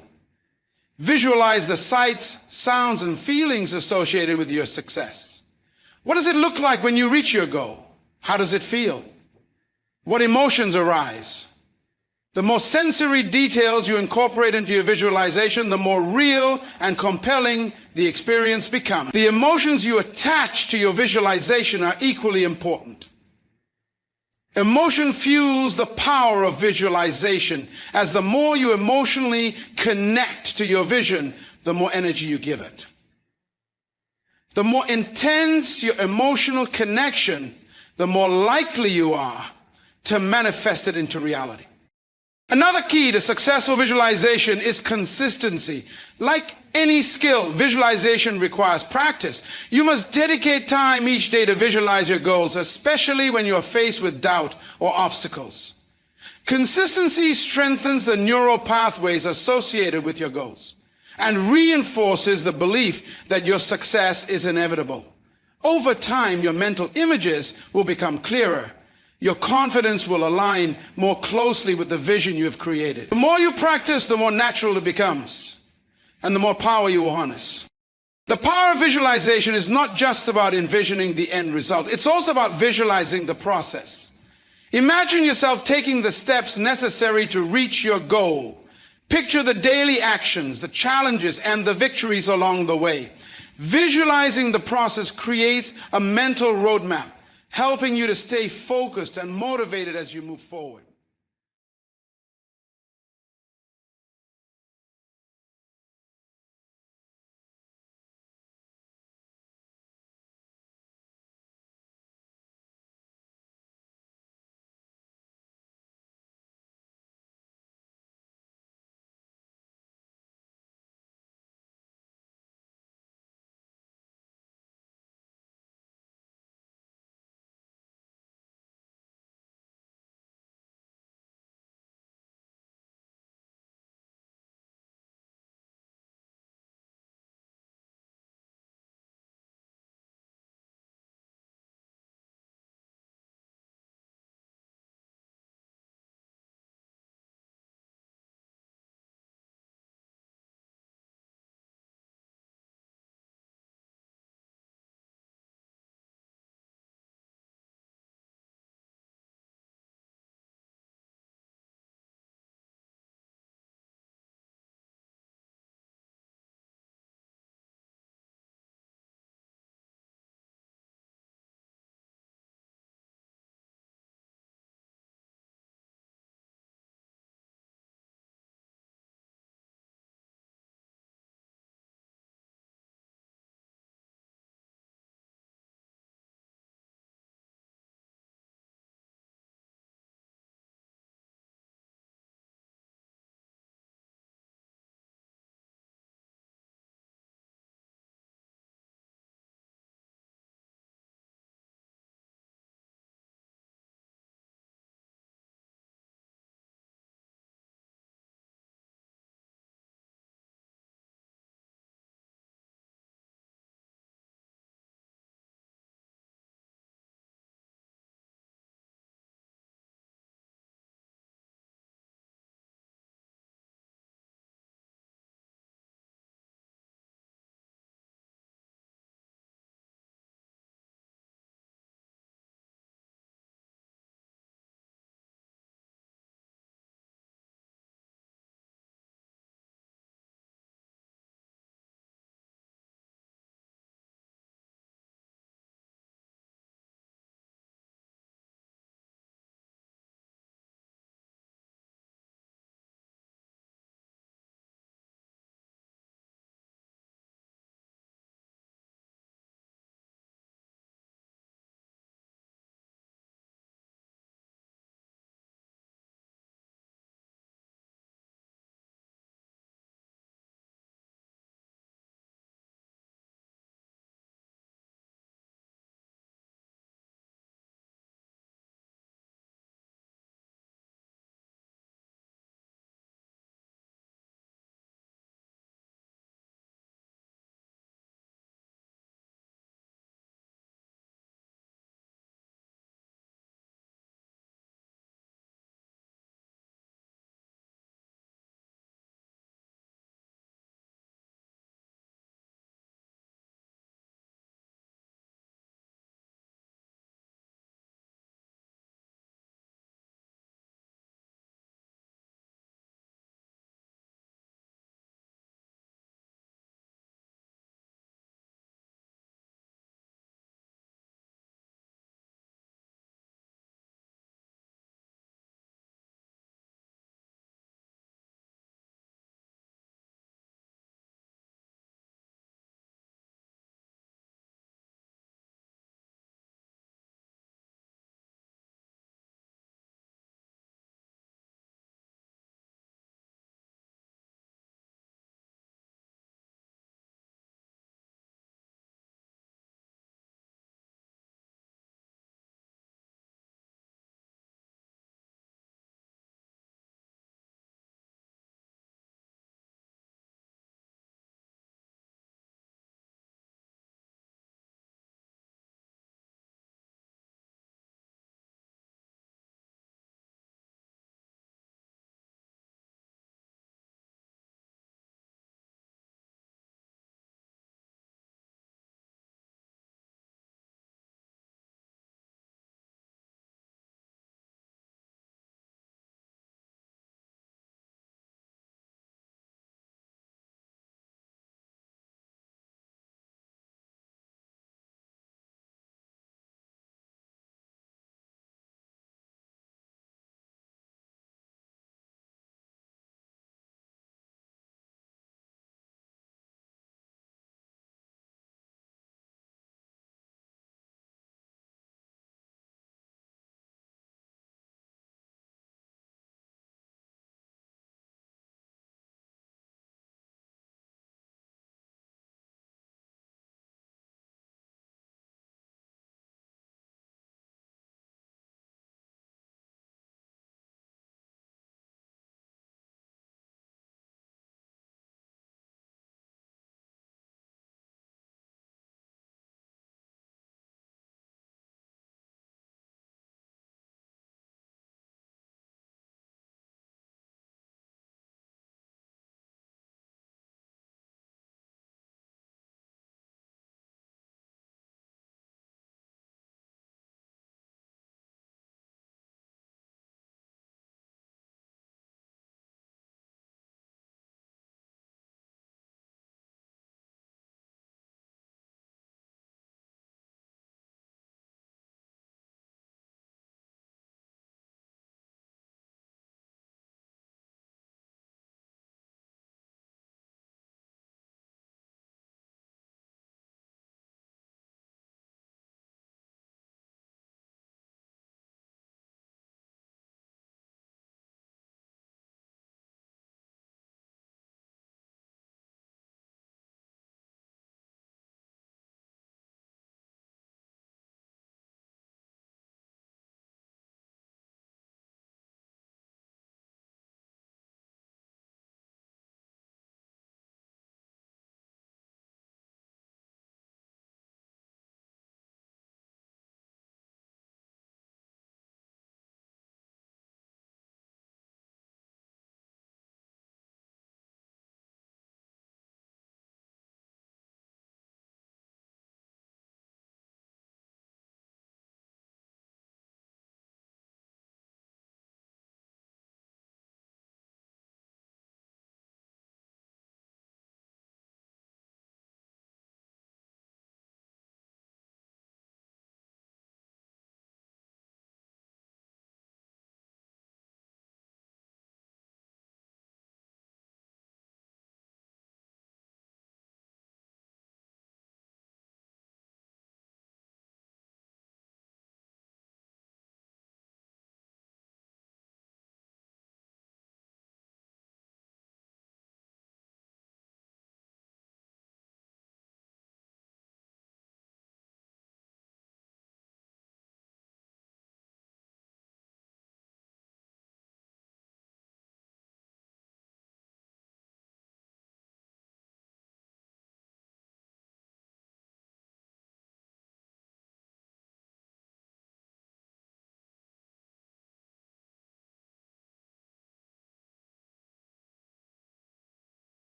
Visualize the sights, sounds, and feelings associated with your success. What does it look like when you reach your goal? How does it feel? What emotions arise? The more sensory details you incorporate into your visualization, the more real and compelling the experience becomes. The emotions you attach to your visualization are equally important. Emotion fuels the power of visualization, as the more you emotionally connect to your vision, the more energy you give it. The more intense your emotional connection, the more likely you are to manifest it into reality. Another key to successful visualization is consistency. Like any skill, visualization requires practice. You must dedicate time each day to visualize your goals, especially when you are faced with doubt or obstacles. Consistency strengthens the neural pathways associated with your goals and reinforces the belief that your success is inevitable. Over time, your mental images will become clearer. Your confidence will align more closely with the vision you have created. The more you practice, the more natural it becomes, and the more power you will harness. The power of visualization is not just about envisioning the end result. It's also about visualizing the process. Imagine yourself taking the steps necessary to reach your goal. Picture the daily actions, the challenges, and the victories along the way. Visualizing the process creates a mental roadmap, helping you to stay focused and motivated as you move forward.